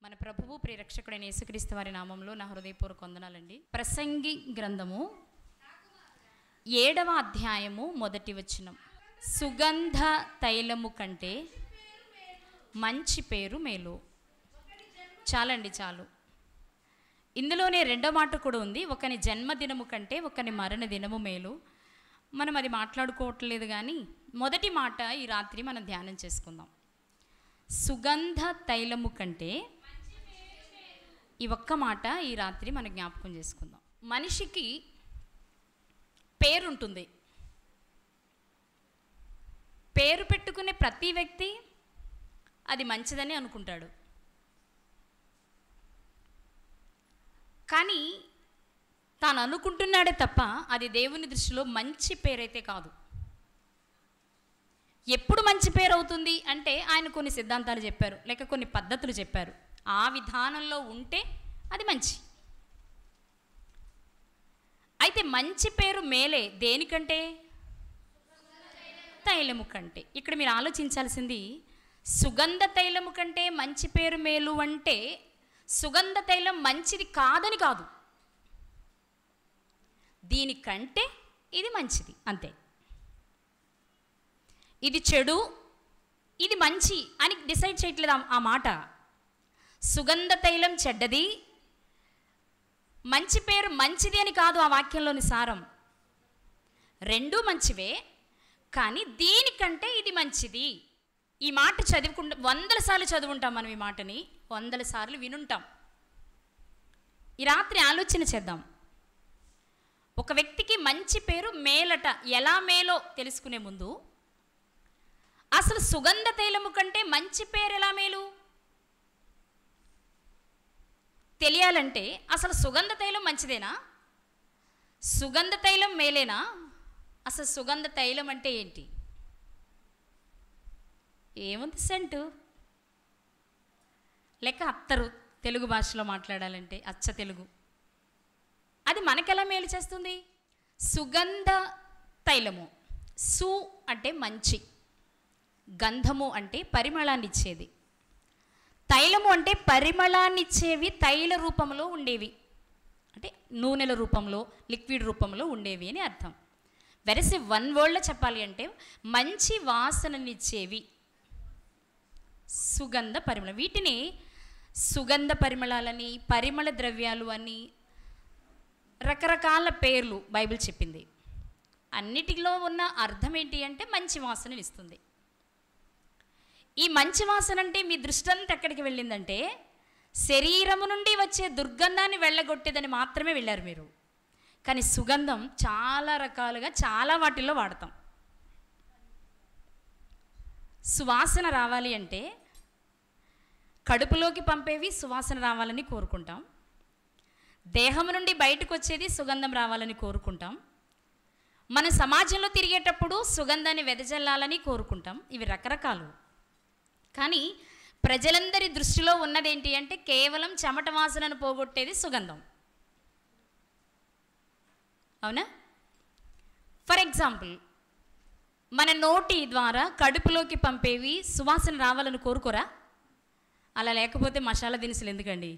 మన ప్రభువు ప్రియరక్షకుడైన యేసుక్రీస్తు వారి నామంలో నా హృదయపూర్వక వందనాలండి. ప్రసంగి గ్రంథము 7వ అధ్యాయము 1వ వచనం. సుగంధ తైలము కంటే మంచి పేరు మేలు. చాలండి, చాలు. ఇందులోనే రెండో మాట కూడా ఉంది, ఒకని జన్మదినము కంటే ఒకని మరణ దినము మేలు. మనం అది మాట్లాడుకోవట్లేదు, కానీ మొదటి మాట ఈ రాత్రి మనం ధ్యానం చేసుకుందాం. సుగంధ తైలము కంటే, ఈ ఒక్క మాట ఈ రాత్రి మనం జ్ఞాపకం చేసుకుందాం. మనిషికి పేరుంటుంది. పేరు పెట్టుకునే ప్రతి వ్యక్తి అది మంచిదని అనుకుంటాడు. కానీ తాను అనుకుంటున్నాడే తప్ప అది దేవుని దృష్టిలో మంచి పేరైతే కాదు. ఎప్పుడు మంచి పేరు అవుతుంది అంటే ఆయన కొన్ని సిద్ధాంతాలు చెప్పారు, లేక కొన్ని పద్ధతులు చెప్పారు. ఆ విధానంలో ఉంటే అది మంచి. అయితే మంచి పేరు మేలే దేనికంటే? తైలము కంటే. ఇక్కడ మీరు ఆలోచించాల్సింది, సుగంధ తైలము కంటే మంచి పేరు మేలు అంటే సుగంధ తైలం మంచిది కాదని కాదు, దీనికంటే ఇది మంచిది అంతే. ఇది చెడు, ఇది మంచి అని డిసైడ్ చేయట్లేదు ఆ మాట. సుగంధ తైలం చెడ్డది, మంచి పేరు మంచిది అని కాదు ఆ వాక్యంలోని సారం. రెండూ మంచివే, కానీ దీనికంటే ఇది మంచిది. ఈ మాట చదువుకుంటా 100 సార్లు చదువుంటాం మనం, ఈ మాటని 100 సార్లు వినుంటాం. ఈ రాత్రి ఆలోచన చేద్దాం. ఒక వ్యక్తికి మంచి పేరు మేలట, ఎలా మేలో తెలుసుకునే ముందు అసలు సుగంధ తైలము కంటే మంచి పేరు ఎలా మేలు తెలియాలంటే అసలు సుగంధ తైలం మంచిదేనా? సుగంధ తైలం మేలేనా? అసలు సుగంధ తైలం అంటే ఏంటి? ఏముంది, సెంటు లేక అత్తరు, తెలుగు భాషలో మాట్లాడాలంటే అచ్చ తెలుగు. అది మనకెలా మేలు చేస్తుంది? సుగంధ తైలము, సు అంటే మంచి, గంధము అంటే పరిమళాన్ని ఇచ్చేది, తైలము అంటే పరిమళాన్ని ఇచ్చేవి, తైల రూపంలో ఉండేవి అంటే నూనెల రూపంలో, లిక్విడ్ రూపంలో ఉండేవి అని అర్థం. వెరసి 1 వర్డ్లో చెప్పాలి అంటే మంచి వాసననిచ్చేవి సుగంధ పరిమళం. వీటిని సుగంధ పరిమళాలని, పరిమళ ద్రవ్యాలు అని రకరకాల పేర్లు బైబిల్ చెప్పింది. అన్నిటిలో ఉన్న అర్థం ఏంటి అంటే మంచి వాసనని ఇస్తుంది. ఈ మంచి వాసన అంటే మీ దృష్టి అంతా ఎక్కడికి వెళ్ళిందంటే శరీరము నుండి వచ్చే దుర్గంధాన్ని వెళ్ళగొట్టేదని మాత్రమే వెళ్ళారు మీరు. కానీ సుగంధం చాలా రకాలుగా చాలా వాటిల్లో వాడతాం. సువాసన రావాలి అంటే కడుపులోకి పంపేవి సువాసన రావాలని కోరుకుంటాం, దేహం నుండి బయటకు వచ్చేది సుగంధం రావాలని కోరుకుంటాం, మన సమాజంలో తిరిగేటప్పుడు సుగంధాన్ని వెదజల్లాలని కోరుకుంటాం. ఇవి రకరకాలు. కానీ ప్రజలందరి దృష్టిలో ఉన్నదేంటి అంటే కేవలం చెమట వాసనను పోగొట్టేది సుగంధం. అవునా? ఫర్ ఎగ్జాంపుల్, మన నోటి ద్వారా కడుపులోకి పంపేవి సువాసన రావాలని కోరుకోరా? అలా లేకపోతే మసాలా దినుసులు ఎందుకండి?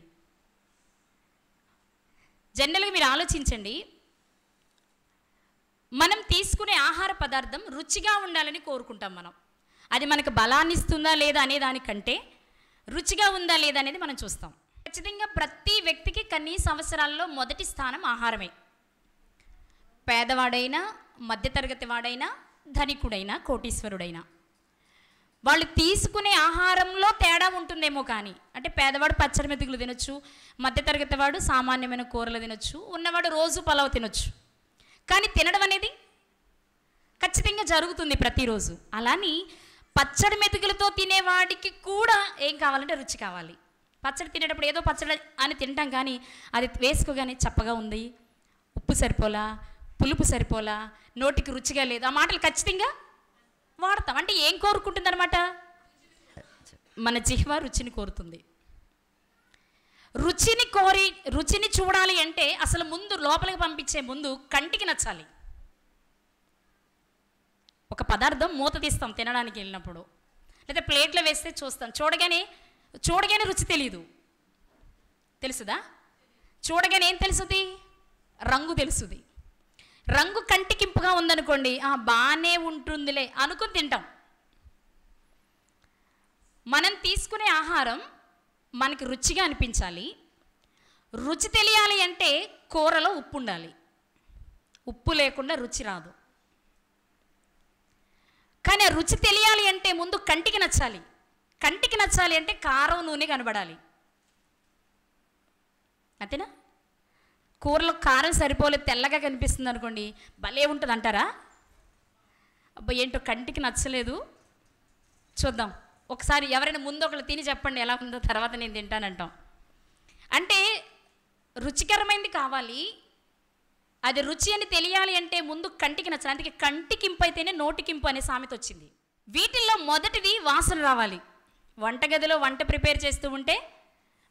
జనరల్గా మీరు ఆలోచించండి, మనం తీసుకునే ఆహార పదార్థం రుచిగా ఉండాలని కోరుకుంటాం మనం. అది మనకు బలాన్ని ఇస్తుందా లేదా అనే దానికంటే రుచిగా ఉందా లేదా అనేది మనం చూస్తాం. ఖచ్చితంగా ప్రతి వ్యక్తికి కనీస అవసరాల్లో మొదటి స్థానం ఆహారమే. పేదవాడైనా, మధ్యతరగతి వాడైనా, ధనికుడైనా, కోటీశ్వరుడైనా వాళ్ళు తీసుకునే ఆహారంలో తేడా ఉంటుందేమో. కానీ అంటే పేదవాడు పచ్చడి మెతుకులు తినొచ్చు, మధ్యతరగతి వాడు సామాన్యమైన కూరలు తినొచ్చు, ఉన్నవాడు రోజు పలావ్ తినొచ్చు. కానీ తినడం అనేది ఖచ్చితంగా జరుగుతుంది ప్రతిరోజు. అలాని పచ్చడి మెతుకులతో తినేవాడికి కూడా ఏం కావాలంటే రుచి కావాలి. పచ్చడి తినేటప్పుడు ఏదో పచ్చడి అని తింటాం, కానీ అది వేసుకోగానే చప్పగా ఉంది, ఉప్పు సరిపోలా, పులుపు సరిపోలా, నోటికి రుచిగా లేదు, ఆ మాటలు ఖచ్చితంగా వాడతాం. అంటే ఏం కోరుకుంటుంది అనమాట? మన జిహ్వ రుచిని కోరుతుంది. రుచిని చూడాలి అంటే అసలు ముందు లోపలికి పంపించే ముందు కంటికి నచ్చాలి. ఒక పదార్థం మూత తీస్తాం తినడానికి వెళ్ళినప్పుడు, లేదా ప్లేట్లో వేస్తే చూస్తాం, చూడగానే రుచి తెలియదు, తెలుసుదా? చూడగానే ఏం తెలుసుది? రంగు తెలుసుది. రంగు కంటికింపుగా ఉందనుకోండి, బాగానే ఉంటుందిలే అనుకుని తింటాం. మనం తీసుకునే ఆహారం మనకి రుచిగా అనిపించాలి. రుచి తెలియాలి అంటే కూరలో ఉప్పు ఉండాలి. ఉప్పు లేకుండా రుచి రాదు. కానీ ఆ రుచి తెలియాలి అంటే ముందు కంటికి నచ్చాలి. కంటికి నచ్చాలి అంటే కారం, నూనె కనబడాలి. అంతేనా? కూరలో కారం సరిపోలేదు, తెల్లగా కనిపిస్తుంది అనుకోండి, భలే ఉంటుంది అంటారా? అబ్బా ఏంటో కంటికి నచ్చలేదు, చూద్దాం ఒకసారి ఎవరైనా ముందు ఒకళ్ళు తిని చెప్పండి ఎలా ఉందో, తర్వాత నేను తింటానంటాం. అంటే రుచికరమైనది కావాలి, అది రుచి అని తెలియాలి అంటే ముందు కంటికి నచ్చాలి. అందుకే కంటికింపు అయితేనే నోటికింపు అనే సామెత వచ్చింది. వీటిల్లో మొదటిది వాసన రావాలి. వంటగదిలో వంట ప్రిపేర్ చేస్తూ ఉంటే,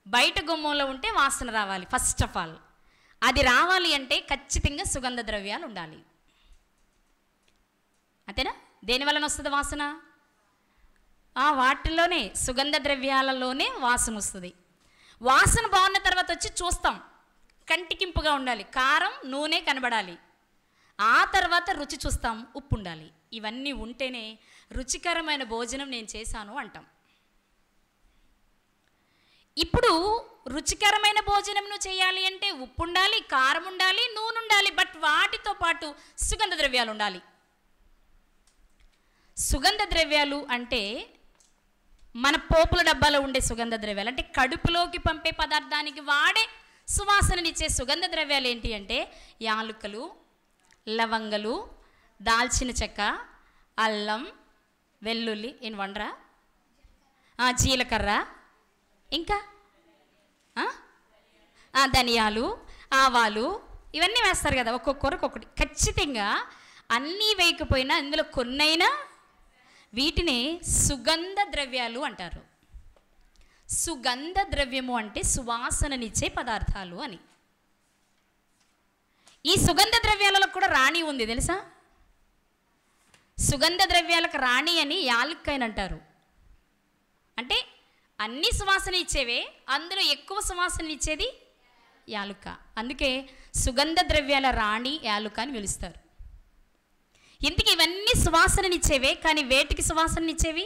బయట గుమ్మంలో ఉంటే వాసన రావాలి. ఫస్ట్ ఆఫ్ ఆల్ అది రావాలి అంటే ఖచ్చితంగా సుగంధ ద్రవ్యాలు ఉండాలి. అంతేనా? దేనివలన వస్తుంది వాసన? వాటిలోనే, సుగంధ ద్రవ్యాలలోనే వాసన వస్తుంది. వాసన బాగున్న తర్వాత వచ్చి చూస్తాం, కంటికింపుగా ఉండాలి, కారం, నూనె కనబడాలి. ఆ తర్వాత రుచి చూస్తాం, ఉప్పు ఉండాలి. ఇవన్నీ ఉంటేనే రుచికరమైన భోజనం నేను చేశాను అంటాం. ఇప్పుడు రుచికరమైన భోజనం చేయాలి అంటే ఉప్పు ఉండాలి, కారం ఉండాలి, నూనె ఉండాలి. బట్ వాటితో పాటు సుగంధ ద్రవ్యాలు ఉండాలి. సుగంధ ద్రవ్యాలు అంటే మన పోపుల డబ్బాలో ఉండే సుగంధ ద్రవ్యాలు, అంటే కడుపులోకి పంపే పదార్థానికి వాడే సువాసననిచ్చే సుగంధ ద్రవ్యాలు ఏంటి అంటే యాలకులు, లవంగలు, దాల్చిన చెక్క, అల్లం, వెల్లుల్లి, ఏం వండరా, జీలకర్ర, ఇంకా ధనియాలు, ఆవాలు, ఇవన్నీ వేస్తారు కదా, ఒక్కొక్కరికి ఒక్కొక్కటి. ఖచ్చితంగా అన్నీ వేయకపోయినా ఇందులో కొన్నైనా వీటిని సుగంధ ద్రవ్యాలు అంటారు. సుగంధ ద్రవ్యము అంటే సువాసననిచ్చే పదార్థాలు అని. ఈ సుగంధ ద్రవ్యాలలో కూడా రాణి ఉంది తెలుసా? సుగంధ ద్రవ్యాలకు రాణి అని యాలక్కాయని అంటారు. అంటే అన్ని సువాసన ఇచ్చేవే, అందులో ఎక్కువ సువాసన ఇచ్చేది యాలుక్క. అందుకే సుగంధ ద్రవ్యాల రాణి యాలుక్క అని పిలుస్తారు. ఇందుకు ఇవన్నీ సువాసననిచ్చేవే, కానీ వేటికి సువాసననిచ్చేవి?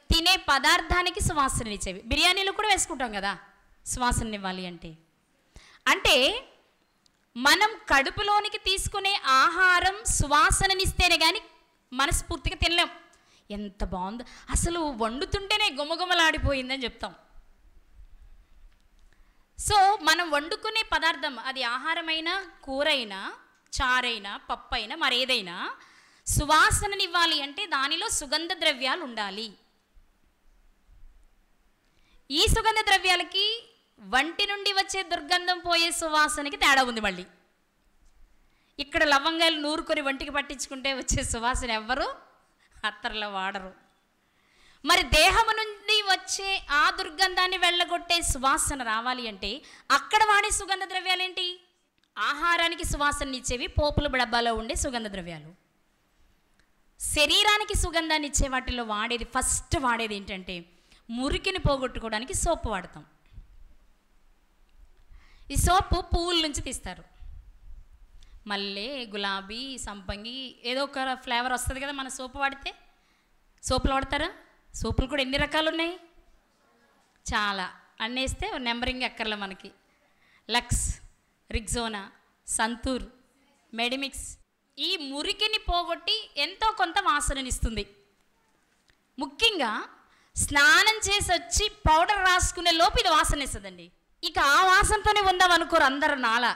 తినే పదార్థానికి సువాసననిచ్చేవి. బిర్యానీలో కూడా వేసుకుంటాం కదా సువాసననివ్వాలి అంటే. అంటే మనం కడుపులోనికి తీసుకునే ఆహారం సువాసననిస్తేనే కానీ మనస్ఫూర్తిగా తినలేం. ఎంత బాగుందో అసలు, వండుతుంటేనే గుమగుమలాడిపోయిందని చెప్తాం. సో మనం వండుకునే పదార్థం, అది ఆహారమైనా, కూరైనా, చారైనా, పప్పైనా, మరేదైనా సువాసననివ్వాలి అంటే దానిలో సుగంధ ద్రవ్యాలు ఉండాలి. ఈ సుగంధ ద్రవ్యాలకి వంటి నుండి వచ్చే దుర్గంధం పోయే సువాసనకి తేడా ఉంది. మళ్ళీ ఇక్కడ లవంగాలు నూరుకొని వంటికి పట్టించుకుంటే వచ్చే సువాసన ఎవ్వరు అత్తర్లో వాడరు. మరి దేహము నుండి వచ్చే ఆ దుర్గంధాన్ని వెళ్ళగొట్టే సువాసన రావాలి అంటే అక్కడ వాడే సుగంధ ద్రవ్యాలు ఏంటి? ఆహారానికి సువాసన ఇచ్చేవి పోపుల డబ్బాలో ఉండే సుగంధ ద్రవ్యాలు. శరీరానికి సుగంధాన్ని ఇచ్చే వాటిలో వాడేది, ఫస్ట్ వాడేది ఏంటంటే మురికిని పోగొట్టుకోవడానికి సోపు వాడతాం. ఈ సోపు పువ్వుల నుంచి తీస్తారు. మల్లె, గులాబీ, సంపంగి, ఏదో ఒక ఫ్లేవర్ వస్తుంది కదా మన సోపు వాడితే. సోపులు వాడతారా? సోపులు కూడా ఎన్ని రకాలు ఉన్నాయి, చాలా. అన్నేస్తే నెంబరింగ్ ఎక్కర్లే మనకి. లక్స్, రిగ్జోనా, సంతూర్, మెడిమిక్స్. ఈ మురికిని పోగొట్టి ఎంతో కొంత వాసననిస్తుంది. ముఖ్యంగా స్నానం చేసి వచ్చి పౌడర్ రాసుకునే లోపు ఇది వాసన ఇస్తుందండి. ఇక ఆ వాసనతోనే ఉందాం అనుకోరు అందరు నాలా.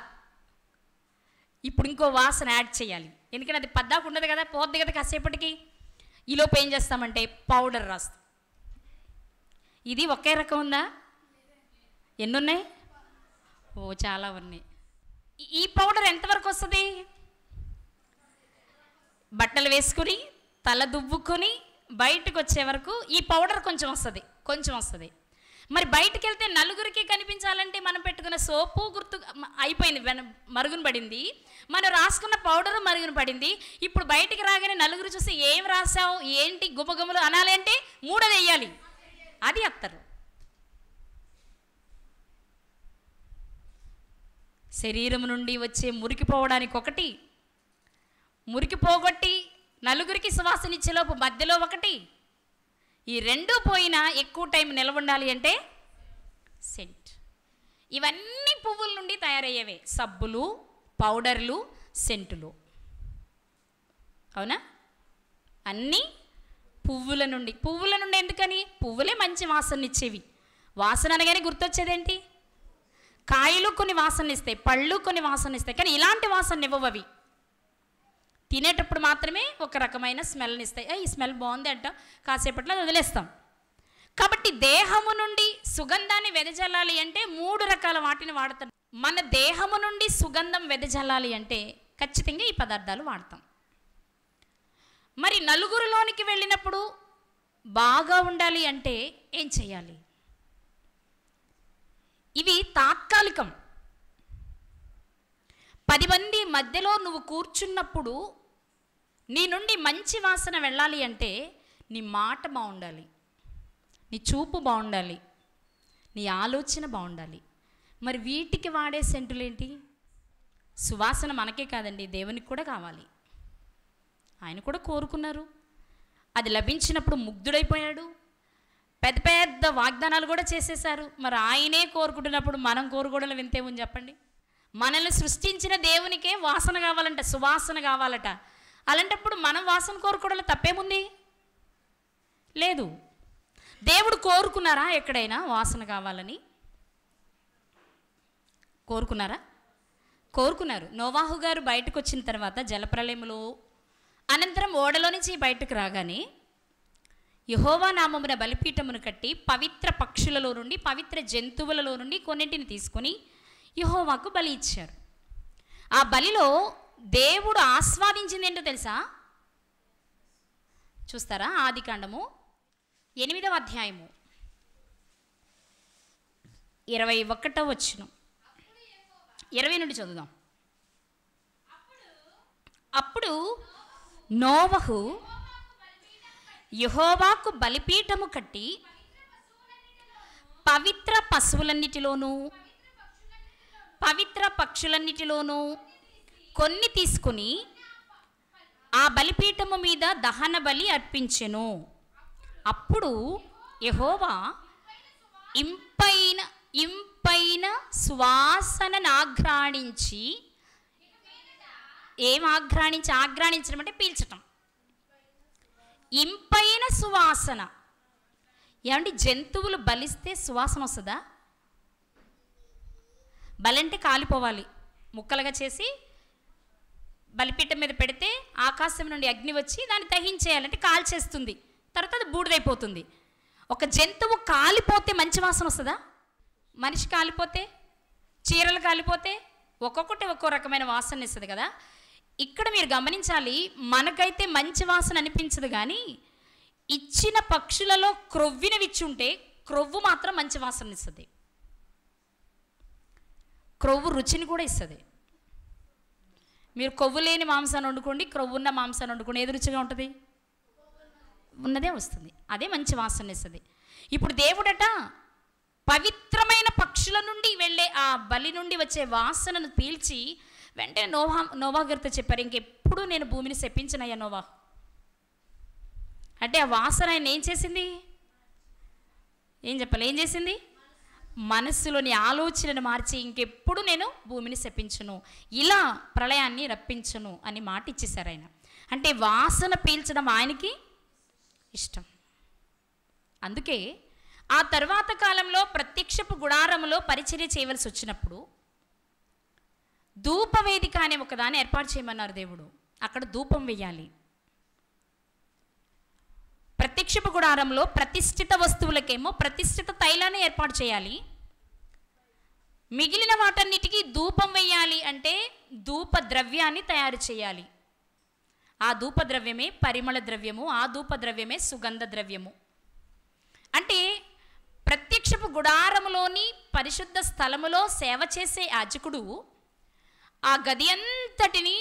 ఇప్పుడు ఇంకో వాసన యాడ్ చేయాలి, ఎందుకంటే అది పద్దాకు ఉండదు కదా, పోద్ది కదా కాసేపటికి. ఈలోపు ఏం చేస్తామంటే పౌడర్ రాస్తాం. ఇది ఒకే రకం ఉందా? ఎన్ని ఉన్నాయి? చాలా ఉన్నాయి. ఈ పౌడర్ ఎంతవరకు వస్తుంది? బట్టలు వేసుకుని తల దువ్వుకొని బయటకు వచ్చే వరకు ఈ పౌడర్ కొంచెం వస్తుంది. మరి బయటకు వెళ్తే నలుగురికి కనిపించాలంటే మనం పెట్టుకున్న సోపు గుర్తు అయిపోయింది, మరుగున పడింది. మనం రాసుకున్న పౌడరు మరుగున పడింది. ఇప్పుడు బయటికి రాగానే నలుగురు చూసి ఏం రాసావు, ఏంటి గుమగుమలు అనాలి అంటే మూడోది వేయాలి, అది అత్తరు. శరీరం నుండి వచ్చే మురికి పోవడానికి ఒకటి, మురికి పోగొట్టి నలుగురికి సువాసనిచ్చేలోపు మధ్యలో ఒకటి, ఈ రెండూ పోయినా ఎక్కువ టైం నిలవ ఉండాలి అంటే సెంట్. ఇవన్నీ పువ్వుల నుండి తయారయ్యేవే, సబ్బులు, పౌడర్లు, సెంటులు. అవునా? అన్నీ పువ్వుల నుండి. పువ్వుల నుండి ఎందుకని? పువ్వులే మంచి వాసన ఇచ్చేవి. వాసన అనగానే గుర్తొచ్చేదేంటి? కాయలు కొన్ని వాసన ఇస్తాయి, పళ్ళు కొన్ని వాసన ఇస్తాయి, కానీ ఇలాంటి వాసన ఇవ్వవు. అవి తినేటప్పుడు మాత్రమే ఒక రకమైన స్మెల్ని ఇస్తాయి. ఈ స్మెల్ బాగుంది అంట, కాసేపట్లో వదిలేస్తాం. కాబట్టి దేహము నుండి సుగంధాన్ని వెదజల్లాలి అంటే 3 రకాల వాటిని వాడతాం. మన దేహము నుండి సుగంధం వెదజల్లాలి అంటే ఖచ్చితంగా ఈ పదార్థాలు వాడతాం. మరి నలుగురిలోనికి వెళ్ళినప్పుడు బాగా ఉండాలి అంటే ఏం చేయాలి? ఇవి తాత్కాలికం. 10 మంది మధ్యలో నువ్వు కూర్చున్నప్పుడు నీ నుండి మంచి వాసన వెళ్ళాలి అంటే నీ మాట బాగుండాలి, నీ చూపు బాగుండాలి, నీ ఆలోచన బాగుండాలి. మరి వీటికి వాడే సెంటులేంటి? సువాసన మనకే కాదండి, దేవునికి కూడా కావాలి. ఆయన కూడా కోరుకున్నారు. అది లభించినప్పుడు ముగ్ధుడైపోయాడు. పెద్ద పెద్ద వాగ్దానాలు కూడా చేసేశారు. మరి ఆయనే కోరుకుంటున్నప్పుడు మనం కోరుకోవడం వింతే ఉంది చెప్పండి. మనల్ని సృష్టించిన దేవునికే వాసన కావాలంట, సువాసన కావాలట. అలాంటప్పుడు మనం వాసన కోరుకోవడంలో తప్పేముంది? లేదు. దేవుడు కోరుకున్నారా ఎక్కడైనా వాసన కావాలని? కోరుకున్నారా? కోరుకున్నారు. నోవాహు గారు బయటకు వచ్చిన తర్వాత జలప్రలయములో అనంతరం ఓడలో నుంచి బయటకు రాగానే యెహోవా నామమున బలిపీఠమును కట్టి పవిత్ర పక్షులలో నుండి, పవిత్ర జంతువులలో నుండి కొన్నింటిని తీసుకొని యెహోవాకు బలి ఇచ్చారు. ఆ బలిలో దేవుడు ఆస్వాదించింది ఏంటో తెలుసా? చూస్తారా? ఆదికాండము 8వ అధ్యాయము 21వ వచనం, 20 నుండి చదువుదాం. అప్పుడు నోవహు యెహోవాకు బలిపీఠము కట్టి పవిత్ర పశువులన్నిటిలోనూ పవిత్ర పక్షులన్నిటిలోనూ కొన్ని తీసుకుని ఆ బలిపీఠము మీద దహన బలి అర్పించెను. అప్పుడు యెహోవా ఇంపైన సువాసనను ఆఘ్రాణించి, ఆఘ్రాణించడం అంటే పీల్చటం. ఇంపైన సువాసన. ఏమంటే జంతువులు బలిస్తే సువాసన వస్తుందా? బలంటే కాలిపోవాలి, ముక్కలుగా చేసి బలిపీఠం మీద పెడితే ఆకాశం నుండి అగ్ని వచ్చి దాన్ని దహించేయాలంటే కాల్చేస్తుంది, తర్వాత అది బూడిదైపోతుంది. ఒక జంతువు కాలిపోతే మంచి వాసన వస్తుందా? మనిషి కాలిపోతే, చీరలు కాలిపోతే ఒక్కొక్కటి ఒక్కో రకమైన వాసన ఇస్తుంది కదా. ఇక్కడ మీరు గమనించాలి, మనకైతే మంచి వాసన అనిపించదు, కానీ ఇచ్చిన పక్షులలో క్రొవ్విన విచ్చుంటే క్రొవ్వు మాత్రం మంచి వాసన ఇస్తుంది. క్రొవ్వు రుచిని కూడా ఇస్తుంది. మీరు కొవ్వు లేని మాంసాన్ని వండుకోండి, క్రొవ్వున్న మాంసాన్ని వండుకోండి, ఏది రుచిగా ఉంటుంది? ఉన్నదే వస్తుంది. అదే మంచి వాసన ఇస్తుంది. ఇప్పుడు దేవుడట పవిత్రమైన పక్షుల నుండి వెళ్ళే ఆ బలి నుండి వచ్చే వాసనను పీల్చి వెంటనే నోవా గారితో చెప్పారు, ఇంకెప్పుడు నేను భూమిని శపించనయ్యా నోవా. అంటే ఆ వాసన ఆయన ఏం చేసింది? ఏం చెప్పాలి? ఏం చేసింది? మనస్సులోని ఆలోచనను మార్చి ఇంకెప్పుడు నేను భూమిని శపించను, ఇలా ప్రళయాన్ని రప్పించను అని మాట ఇచ్చేశారు ఆయన. అంటే వాసన పీల్చడం ఆయనకి ఇష్టం. అందుకే ఆ తర్వాత కాలంలో ప్రత్యక్షపు గుడారములో పరిచర్య చేయవలసి వచ్చినప్పుడు ధూపవేదిక అనే ఒకదాన్ని ఏర్పాటు చేయమన్నారు దేవుడు. అక్కడ ధూపం వేయాలి. ప్రత్యక్షపు గుడారంలో ప్రతిష్ఠిత వస్తువులకేమో ప్రతిష్ఠిత తైలాన్ని ఏర్పాటు చేయాలి. మిగిలిన వాటన్నిటికీ ధూపం వేయాలి అంటే ధూప ద్రవ్యాన్ని తయారు చేయాలి. ఆ ధూప ద్రవ్యమే పరిమళ ద్రవ్యము, ఆ ధూప ద్రవ్యమే సుగంధ ద్రవ్యము. అంటే ప్రత్యక్షపు గుడారములోని పరిశుద్ధ స్థలములో సేవ చేసే యాజకుడు ఆ గది అంతటిని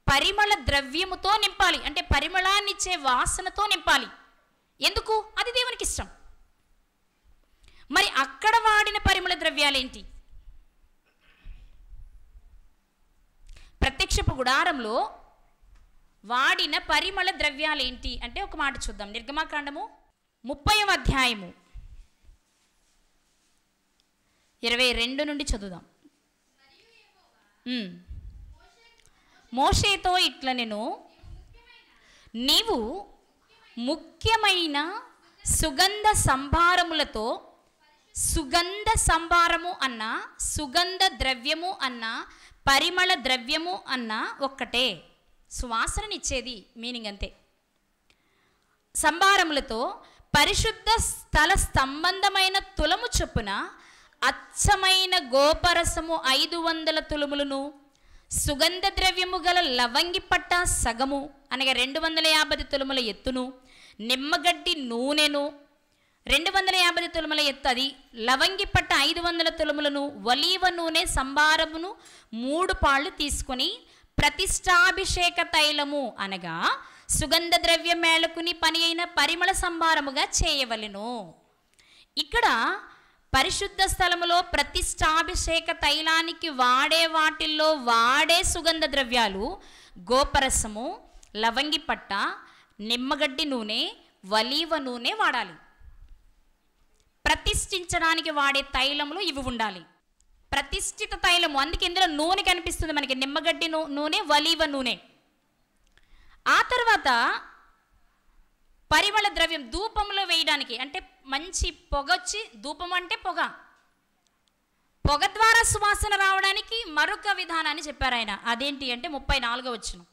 పరిమళ ద్రవ్యముతో నింపాలి. అంటే పరిమళాన్నిచ్చే వాసనతో నింపాలి. ఎందుకు? అది దేవునికి ఇష్టం. మరి అక్కడ వాడిన పరిమళ ద్రవ్యాలేంటి? ప్రత్యక్షపు గుడారంలో వాడిన పరిమళ ద్రవ్యాలు ఏంటి అంటే ఒక మాట చూద్దాం. నిర్గమాకాండము 30వ అధ్యాయము 22 నుండి చదువుదాం. మోషేతో ఇట్లా నేను నీవు ముఖ్యమైన సుగంధ సంభారములతో, సుగంధ సంభారము అన్న, సుగంధ ద్రవ్యము అన్న, పరిమళ ద్రవ్యము అన్న ఒక్కటే, సువాసననిచ్చేది మీనింగ్ అంతే. సంభారములతో పరిశుద్ధ స్థల సంబంధమైన తులము చొప్పున అచ్చమైన గోపరసము 500 తులములను, సుగంధ ద్రవ్యము గల లవంగి పట్ట సగము అనగా 250 తులముల ఎత్తును, నిమ్మగడ్డి నూనెను 250 తులముల ఎత్తు అది, లవంగి పట్ట 500 తులములను, ఒలీవ నూనె సంభారమును 3 పాళ్ళు తీసుకొని ప్రతిష్టాభిషేక తైలము అనగా సుగంధ ద్రవ్య మేళకుని పని అయిన పరిమళ సంభారముగా చేయవలెను. ఇక్కడ పరిశుద్ధ స్థలములో ప్రతిష్టాభిషేక తైలానికి వాడే వాటిల్లో వాడే సుగంధ ద్రవ్యాలు గోపరసము, లవంగి పట్ట, నిమ్మగడ్డి నూనె, ఒలీవ నూనె వాడాలి. ప్రతిష్ఠించడానికి వాడే తైలములు ఇవి ఉండాలి. ప్రతిష్ఠిత తైలము, అందుకే ఇందులో నూనె కనిపిస్తుంది మనకి, నిమ్మగడ్డి నూనె, ఒలీవ నూనె. ఆ తర్వాత పరిమళ ద్రవ్యం ధూపంలో వేయడానికి, అంటే మంచి పొగొచ్చి, ధూపం అంటే పొగ, పొగ ద్వారా సువాసన రావడానికి మరొక విధానాన్ని చెప్పారు ఆయన. అదేంటి అంటే 34వ వచనం,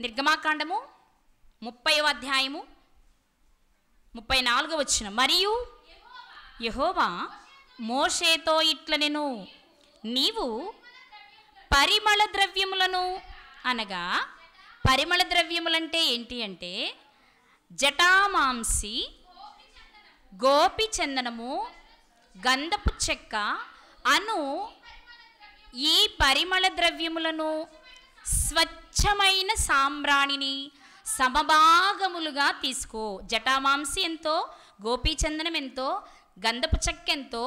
నిర్గమాకాండము 30వ అధ్యాయము 34వ వచనం. మరియు యెహోవా మోషేతో ఇట్ల నేను నీవు పరిమళ ద్రవ్యములను అనగా, పరిమళ ద్రవ్యములంటే ఏంటి అంటే జటామాంసి, గోపి చందనము, గంధపు చెక్క అను ఈ పరిమళ ద్రవ్యములను స్వచ్ఛమైన సాంబ్రాణిని సమభాగములుగా తీసుకో. జటామాంసి ఎంతో, గోపీ చందనం ఎంతో, గంధపు చెక్క ఎంతో,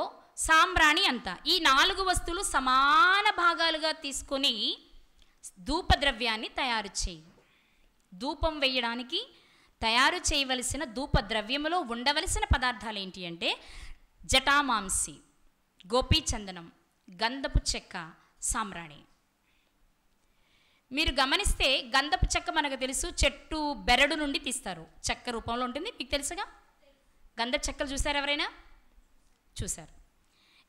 సాంబ్రాణి అంత, ఈ 4 వస్తువులు సమాన భాగాలుగా తీసుకొని ధూపద్రవ్యాన్ని తయారు చేయి. ధూపం వేయడానికి తయారు చేయవలసిన ధూప ద్రవ్యములో ఉండవలసిన పదార్థాలు ఏంటి అంటే జటామాంసి, గోపీ చందనం, గంధపు చెక్క, సాంబ్రాణి. మీరు గమనిస్తే గంధపు చెక్క మనకు తెలుసు, చెట్టు బెరడు నుండి తీస్తారు, చెక్క రూపంలో ఉంటుంది, మీకు తెలుసుగా. గంధపు చెక్కలు చూసారు ఎవరైనా? చూశారు.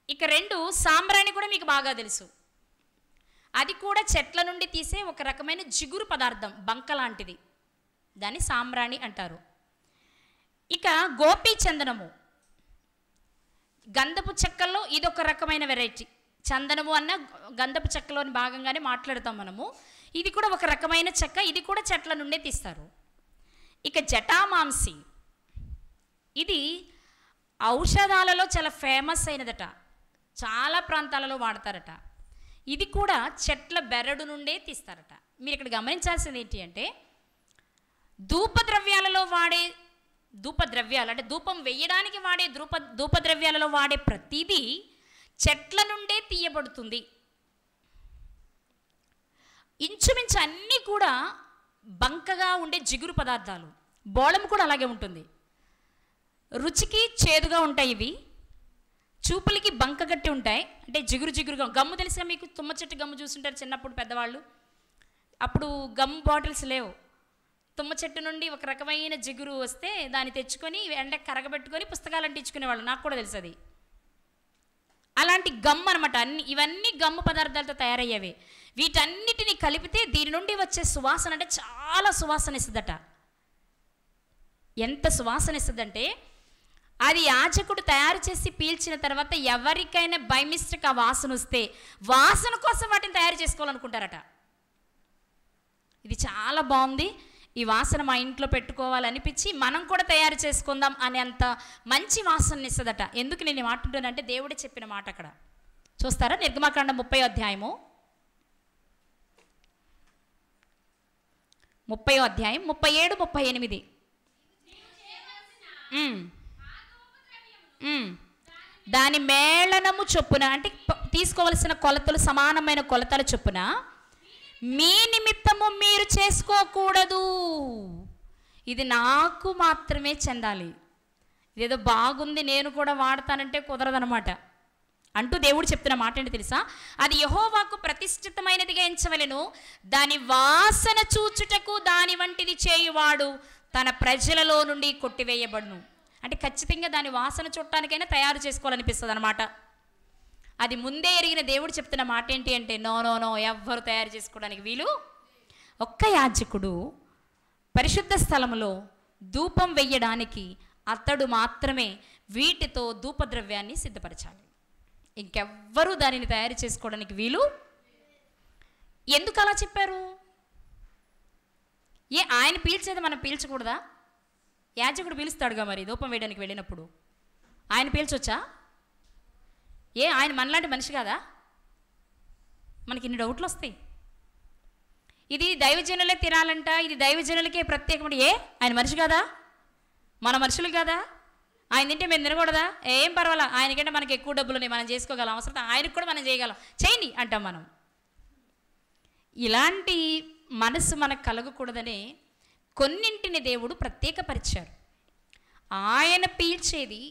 ఇక 2 సాంబ్రాణి కూడా మీకు బాగా తెలుసు, అది కూడా చెట్ల నుండి తీసే ఒక రకమైన జిగురు పదార్థం, బంక లాంటిది, దాన్ని సాంబ్రాణి అంటారు. ఇక గోపీ చందనము, గంధపు చెక్కల్లో ఇదొక రకమైన వెరైటీ. చందనము అన్న గంధపు చెక్కలోని భాగంగానే మాట్లాడతాం మనము. ఇది కూడా ఒక రకమైన చెక్క, ఇది కూడా చెట్ల నుండే తీస్తారు. ఇక జటామాంసి, ఇది ఔషధాలలో చాలా ఫేమస్ అయినదట, చాలా ప్రాంతాలలో వాడతారట. ఇది కూడా చెట్ల బెరడు నుండే తీస్తారట. మీరు ఇక్కడ గమనించాల్సింది ఏంటి అంటే ధూపద్రవ్యాలలో వాడే ధూపద్రవ్యాలు, అంటే ధూపం వేయడానికి వాడే ధూపద్రవ్యాలలో వాడే ప్రతిదీ చెట్ల నుండే తీయబడుతుంది. ఇంచుమించు అన్నీ కూడా బంకగా ఉండే జిగురు పదార్థాలు. బోళం కూడా అలాగే ఉంటుంది, రుచికి చేదుగా ఉంటాయి, ఇవి చూపులకి బంక గట్టి ఉంటాయి, అంటే జిగురు జిగురుగా. గమ్ము తెలుసుగా మీకు, తుమ్మ చెట్టు గమ్ము చూస్తుంటారు చిన్నప్పుడు పెద్దవాళ్ళు. అప్పుడు గమ్ బాటిల్స్ లేవు, తుమ్మ చెట్టు నుండి ఒక రకమైన జిగురు వస్తే దాన్ని తెచ్చుకొని ఎండకు కరగబెట్టుకొని పుస్తకాలు అంటించుకునేవాళ్ళు, నాకు కూడా తెలుసు అది. అలాంటి గమ్ అనమాట. ఇవన్నీ గమ్ము పదార్థాలతో తయారయ్యేవి. వీటన్నిటిని కలిపితే దీని నుండి వచ్చే సువాసన అంటే చాలా సువాసన ఇస్తుందట. ఎంత సువాసన ఇస్తుందంటే అది యాజకుడు తయారు చేసి పీల్చిన తర్వాత ఎవరికైనా బై మిస్టేక్ ఆ వాసన వస్తే వాసన కోసం వాటిని తయారు చేసుకోవాలనుకుంటారట. ఇది చాలా బాగుంది, ఈ వాసన మా ఇంట్లో పెట్టుకోవాలనిపించి మనం కూడా తయారు చేసుకుందాం అనే అంత మంచి వాసన ఇస్తుందట. ఎందుకు నేను మాట్లాడుతానంటే దేవుడే చెప్పిన మాట. అక్కడ చూస్తారా, నిర్గమాకాండం 30వ అధ్యాయము 37, 38. దాని మేళనము చొప్పున, అంటే తీసుకోవలసిన కొలతలు సమానమైన కొలతల చొప్పున మీ నిమిత్తము మీరు చేసుకోకూడదు. ఇది నాకు మాత్రమే చెందాలి. ఇదేదో బాగుంది నేను కూడా వాడతానంటే కుదరదనమాట. అంటూ దేవుడు చెప్తున్న మాట ఏంటి తెలుసా? అది యెహోవాకు ప్రతిష్ఠితమైనదిగా ఎంచవలెను, దాని వాసన చూచుటకు దాని వంటిది చేయువాడు తన ప్రజలలో నుండి కొట్టివేయబడును. అంటే ఖచ్చితంగా దాని వాసన చూడటానికైనా తయారు చేసుకోవాలనిపిస్తుంది అనమాట. అది ముందే ఎరిగిన దేవుడు చెప్తున్న మాట ఏంటి అంటే, నో నో నో, ఎవ్వరు తయారు చేసుకోవడానికి వీలు. ఒక్క యాజకుడు పరిశుద్ధ స్థలములో ధూపం వెయ్యడానికి అతడు మాత్రమే వీటితో ధూపద్రవ్యాన్ని సిద్ధపరచాలి. ఇంకెవ్వరూ దానిని తయారు చేసుకోవడానికి వీలు. ఎందుకు అలా చెప్పారు? ఆయన పీల్చేది మనం పీల్చకూడదా? యాజకుడు పీలుస్తాడుగా మరి ధూపం వేయడానికి వెళ్ళినప్పుడు. ఆయన పీల్చొచ్చా? ఆయన మనలాంటి మనిషి కాదా? మనకి ఇన్ని డౌట్లు వస్తాయి. ఇది దైవజనులే తినాలంట, ఇది దైవజనులకే ప్రత్యేకమైన. ఆయన మనిషి కాదా? మన మనుషులు కాదా? ఆయన తింటే మేము తినకూడదా? ఏం పర్వాలా, ఆయనకంటే మనకి ఎక్కువ డబ్బులు ఉన్నాయి, మనం చేసుకోగలం, అవసరం ఆయనకు కూడా మనం చేయగలం, చేయండి అంటాం మనం. ఇలాంటి మనసు మనకు కలగకూడదనే కొన్నింటిని దేవుడు ప్రత్యేకపరిచారు. ఆయన పీల్చేది,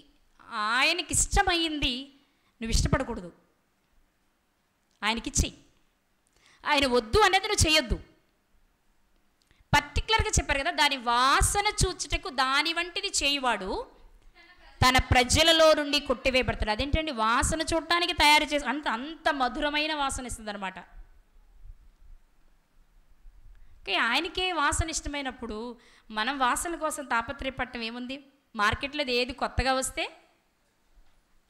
ఆయనకి ఇష్టమైంది నువ్వు ఇష్టపడకూడదు, ఆయనకిచ్చి. ఆయన వద్దు అనేది నువ్వు చేయొద్దు. పర్టికులర్గా చెప్పారు కదా, దాని వాసన చూచుటకు దాని వంటిది చేయువాడు తన ప్రజలలో నుండి కొట్టివేయబడతాడు. అదేంటండి, వాసన చూడటానికి తయారు చేసి అంత మధురమైన వాసన ఇస్తుంది అనమాట. ఆయనకే వాసన ఇష్టమైనప్పుడు మనం వాసన కోసం తాపత్రయపడటం ఏముంది? మార్కెట్లో ఏది కొత్తగా వస్తే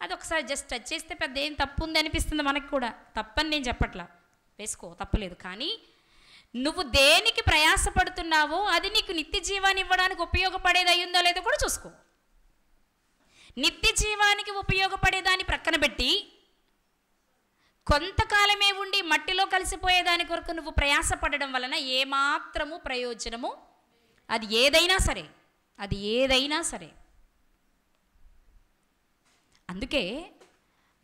అది ఒకసారి జస్ట్ టచ్ చేస్తే పెద్ద ఏం తప్పు ఉంది అనిపిస్తుంది మనకు కూడా. తప్పని నేను చెప్పట్లా, వేసుకో, తప్పలేదు. కానీ నువ్వు దేనికి ప్రయాసపడుతున్నావో అది నీకు నిత్య జీవాన్ని ఇవ్వడానికి ఉపయోగపడేది అయ్యిందో లేదో కూడా చూసుకో. నిత్య జీవానికి ఉపయోగపడేదాన్ని ప్రక్కన పెట్టి కొంతకాలమే ఉండి మట్టిలో కలిసిపోయేదాని కొరకు నువ్వు ప్రయాసపడడం వలన ఏమాత్రము ప్రయోజనము, అది ఏదైనా సరే. అందుకే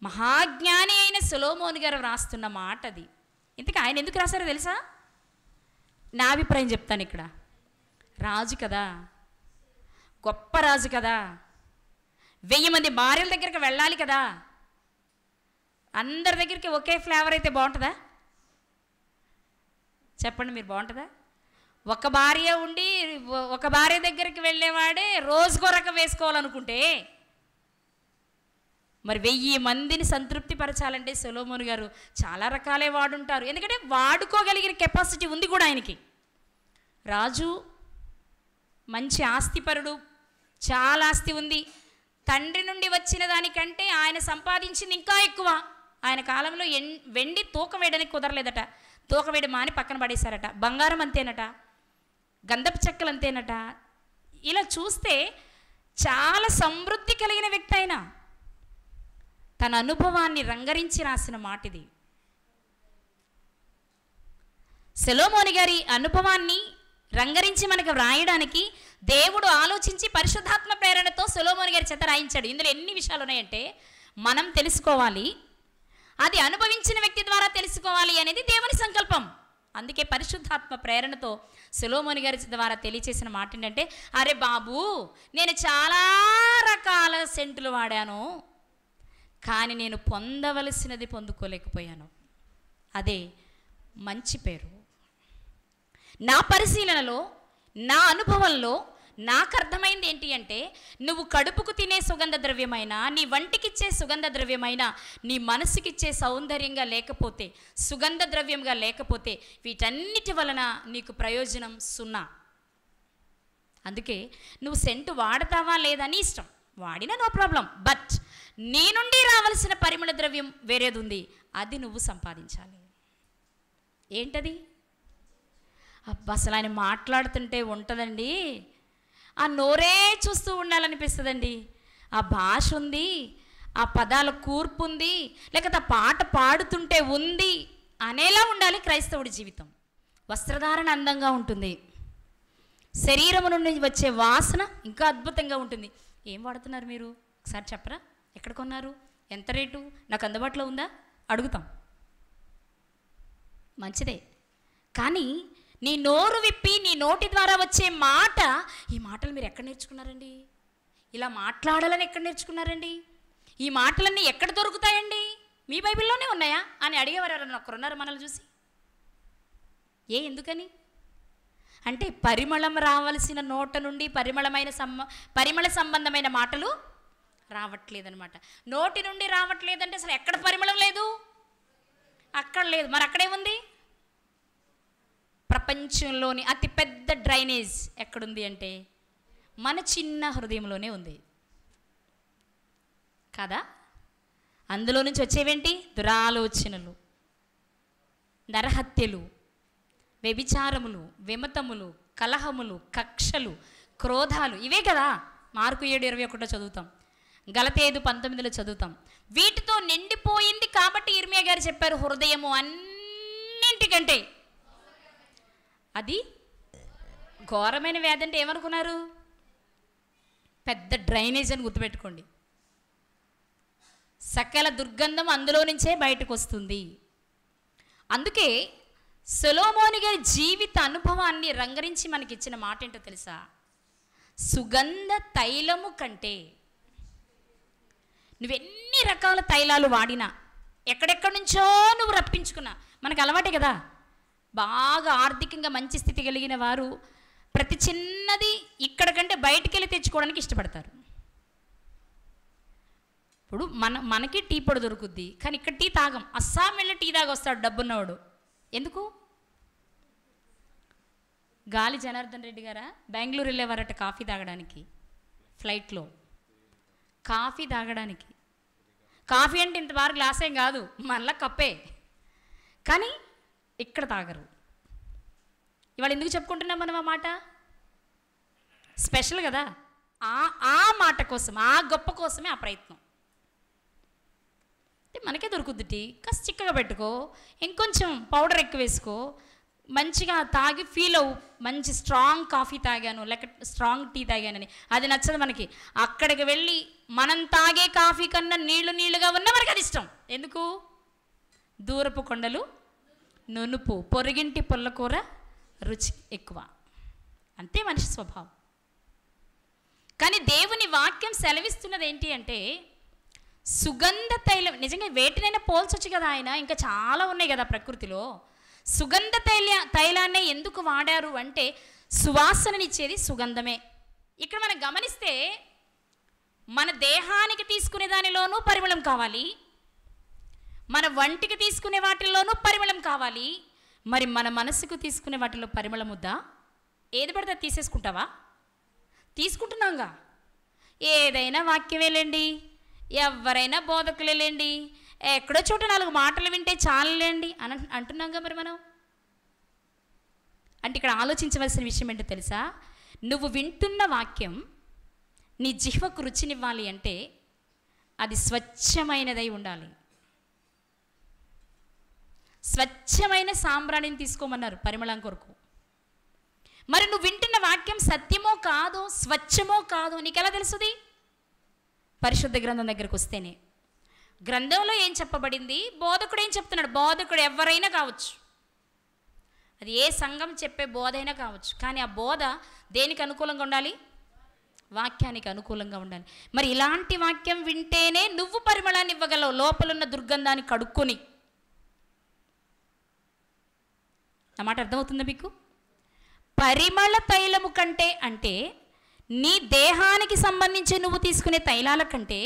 మహాజ్ఞాని అయిన సొలొమోను గారు రాస్తున్న మాట అది. ఇంతకీ ఆయన ఎందుకు రాశారో తెలుసా? నా అభిప్రాయం చెప్తాను. ఇక్కడ రాజు కదా, గొప్ప రాజు కదా, 1000 మంది భార్యల దగ్గరికి వెళ్ళాలి కదా. అందరి దగ్గరికి ఒకే ఫ్లేవర్ అయితే బాగుంటుందా? చెప్పండి, మీరు బాగుంటుందా? ఒక భార్య ఉండి ఒక భార్య దగ్గరికి వెళ్ళేవాడే రోజుకో రకం వేసుకోవాలనుకుంటే మరి 1000 మందిని సంతృప్తి పరచాలంటే సొలొమోను గారు చాలా రకాలే వాడుంటారు. ఎందుకంటే వాడుకోగలిగిన కెపాసిటీ ఉంది కూడా ఆయనకి. రాజు మంచి ఆస్తిపరుడు, చాలా ఆస్తి ఉంది. తండ్రి నుండి వచ్చిన దానికంటే ఆయన సంపాదించింది ఇంకా ఎక్కువ. ఆయన కాలంలో వెండి తూకం వేయడానికి కుదరలేదట, తూకం వేయడం మాని పక్కన పడేశారట. బంగారం అంతేనట, గంధపు చెక్కలు అంతేనట. ఇలా చూస్తే చాలా సమృద్ధి కలిగిన వ్యక్తి ఆయన. తన అనుభవాన్ని రంగరించి రాసిన మాట ఇది. సొలొమోను గారి అనుభవాన్ని రంగరించి మనకు వ్రాయడానికి దేవుడు ఆలోచించి పరిశుద్ధాత్మ ప్రేరణతో సొలొమోను గారి చేత రాయించాడు. ఇందులో ఎన్ని విషయాలు ఉన్నాయంటే మనం తెలుసుకోవాలి, అది అనుభవించిన వ్యక్తి ద్వారా తెలుసుకోవాలి అనేది దేవుని సంకల్పం. అందుకే పరిశుద్ధాత్మ ప్రేరణతో సొలొమోను గారి ద్వారా తెలియచేసిన మాట ఏంటంటే, అరే బాబు, నేను చాలా రకాల సెంటులు వాడాను, కానీ నేను పొందవలసినది పొందుకోలేకపోయాను. అదే మంచి పేరు. నా పరిశీలనలో, నా అనుభవంలో నాకు అర్థమైంది ఏంటి అంటే, నువ్వు కడుపుకు తినే సుగంధ ద్రవ్యమైనా, నీ వంటికిచ్చే సుగంధ ద్రవ్యమైనా, నీ మనసుకిచ్చే సౌందర్యంగా లేకపోతే, సుగంధ ద్రవ్యంగా లేకపోతే, వీటన్నిటి వలన నీకు ప్రయోజనం సున్నా. అందుకే నువ్వు సెంటు వాడతావా లేదా నీ ఇష్టం, వాడినా నో ప్రాబ్లం. బట్ నీ నుండి రావాల్సిన పరిమళ ద్రవ్యం వేరేది ఉంది, అది నువ్వు సంపాదించాలి. ఏంటది? అబ్బా, అసలు ఆయన మాట్లాడుతుంటే ఉంటుందండి, ఆ నోరే చూస్తూ ఉండాలనిపిస్తుందండి. ఆ భాష ఉంది, ఆ పదాల కూర్పు ఉంది, లేకపోతే ఆ పాట పాడుతుంటే ఉంది అనేలా ఉండాలి క్రైస్తవుడి జీవితం. వస్త్రధారణ అందంగా ఉంటుంది, శరీరము నుండి వచ్చే వాసన ఇంకా అద్భుతంగా ఉంటుంది. ఏం వాడుతున్నారు మీరు ఒకసారి చెప్పరా? ఎక్కడ కొన్నారు? ఎంత రేటు? నాకు అందుబాటులో ఉందా? అడుగుతాం. మంచిదే, కానీ నీ నోరు విప్పి నీ నోటి ద్వారా వచ్చే మాట, ఈ మాటలు మీరు ఎక్కడ నేర్చుకున్నారండి? ఇలా మాట్లాడాలని ఎక్కడ నేర్చుకున్నారండి? ఈ మాటలన్నీ ఎక్కడ దొరుకుతాయండి? మీ బైబిల్లోనే ఉన్నాయా అని అడిగేవారు ఎవరన్నా ఒకరున్నారు మనల్ని చూసి? ఎందుకని అంటే పరిమళం రావాల్సిన నోట నుండి పరిమళ సంబంధమైన మాటలు రావట్లేదనమాట. నోటి నుండి రావట్లేదంటే అసలు ఎక్కడ పరిమళం లేదు? అక్కడ లేదు. మరి అక్కడేముంది? ప్రపంచంలోని అతిపెద్ద డ్రైనేజ్ ఎక్కడుంది అంటే మన చిన్న హృదయంలోనే ఉంది కదా. అందులో నుంచి వచ్చేవేంటి? దురాలోచనలు, నరహత్యలు, వ్యభిచారములు, విమతములు, కలహములు, కక్షలు, క్రోధాలు, ఇవే కదా. మార్కు 7:21 చదువుతాం, గలతీ 5:19 చదువుతాం. వీటితో నిండిపోయింది కాబట్టి ఇర్మియా గారు చెప్పారు, హృదయము అన్నింటికంటే అది ఘోరమైన వ్యాధి. అంటే ఏమనుకున్నారు? పెద్ద డ్రైనేజ్ అని గుర్తుపెట్టుకోండి. సకల దుర్గంధం అందులో నుంచే బయటకు వస్తుంది. అందుకే సొలొమోను గారి జీవిత అనుభవాన్ని రంగరించి మనకి ఇచ్చిన మాట ఏంటో తెలుసా? సుగంధ తైలము కంటే, నువ్వెన్ని రకాల తైలాలు వాడినా, ఎక్కడెక్కడి నుంచో నువ్వు రప్పించుకున్నా, మనకు అలవాటే కదా. బాగా ఆర్థికంగా మంచి స్థితి కలిగిన వారు ప్రతి చిన్నది ఇక్కడ కంటే బయటికి వెళ్ళి తెచ్చుకోవడానికి ఇష్టపడతారు. ఇప్పుడు మనకి టీ పొడి దొరుకుద్ది, కానీ ఇక్కడ టీ తాగం. అస్సాం వెళ్ళి టీ తాగొస్తాడు డబ్బున్నవాడు. ఎందుకు? గాలి జనార్దన్ రెడ్డి గారా బెంగళూరు వెళ్ళేవారట కాఫీ తాగడానికి, ఫ్లైట్లో కాఫీ తాగడానికి. కాఫీ అంటే ఇంత బాగా గ్లాస్ ఏం కాదు, మళ్ళా కప్పే, కానీ ఇక్కడ తాగరు. ఇవాళ ఎందుకు చెప్పుకుంటున్నాం మనం ఆ మాట? స్పెషల్ కదా. ఆ మాట కోసం, ఆ గొప్ప కోసమే ఆ ప్రయత్నం. మనకే దొరుకుద్ది టీ, కాస్త చిక్కగా పెట్టుకో, ఇంకొంచెం పౌడర్ ఎక్కువ వేసుకో, మంచిగా తాగి ఫీల్ అవ్వు, మంచి స్ట్రాంగ్ కాఫీ తాగాను లేక స్ట్రాంగ్ టీ తాగానని. అది నచ్చదు మనకి. అక్కడికి వెళ్ళి మనం తాగే కాఫీ కన్నా నీళ్లుగా ఉన్న మనకి అది ఇష్టం. ఎందుకు? దూరపు కొండలు నునుపు, పొరుగింటి పుల్లకూర రుచి ఎక్కువ. అంతే మనిషి స్వభావం. కానీ దేవుని వాక్యం సెలవిస్తున్నది ఏంటి అంటే, సుగంధ తైలం. నిజంగా వేటినైనా పోల్చొచ్చు కదా ఆయన, ఇంకా చాలా ఉన్నాయి కదా ప్రకృతిలో. సుగంధ తైలాన్నే ఎందుకు వాడారు అంటే, సువాసననిచ్చేది సుగంధమే. ఇక్కడ మనం గమనిస్తే మన దేహానికి తీసుకునే దానిలోనూ పరిమళం కావాలి, మన వంటికి తీసుకునే వాటిల్లోనూ పరిమళం కావాలి. మరి మన మనసుకు తీసుకునే వాటిలో పరిమళం వద్దా? ఏది పడితే తీసేసుకుంటావా? తీసుకుంటున్నాంగా. ఏదైనా వాక్యమేలేండి, ఎవరైనా బోధకులేండి, ఎక్కడో చోట 4 మాటలు వింటే చాలులేండి అని అంటున్నాంగా మరి మనం. అంటే ఇక్కడ ఆలోచించవలసిన విషయం ఏంటో తెలుసా? నువ్వు వింటున్న వాక్యం నీ జిహ్వకు రుచినివ్వాలి అంటే అది స్వచ్ఛమైనదై ఉండాలి. స్వచ్ఛమైన సాంబ్రాణిని తీసుకోమన్నారు పరిమళం కొరకు. మరి నువ్వు వింటున్న వాక్యం సత్యమో కాదో, స్వచ్ఛమో కాదో నీకెలా తెలుస్తుంది? పరిశుద్ధ గ్రంథం దగ్గరకు వస్తేనే. గ్రంథంలో ఏం చెప్పబడింది, బోధకుడు ఏం చెప్తున్నాడు. బోధకుడు ఎవరైనా కావచ్చు, అది ఏ సంఘం చెప్పే బోధ అయినా కావచ్చు, కానీ ఆ బోధ దేనికి అనుకూలంగా ఉండాలి? వాక్యానికి అనుకూలంగా ఉండాలి. మరి ఇలాంటి వాక్యం వింటేనే నువ్వు పరిమళాన్ని ఇవ్వగలవు, లోపలున్న దుర్గంధాన్ని కడుక్కొని. నా మాట అర్థమవుతుందా మీకు? పరిమళ తైలము కంటే అంటే నీ దేహానికి సంబంధించి నువ్వు తీసుకునే తైలాల కంటే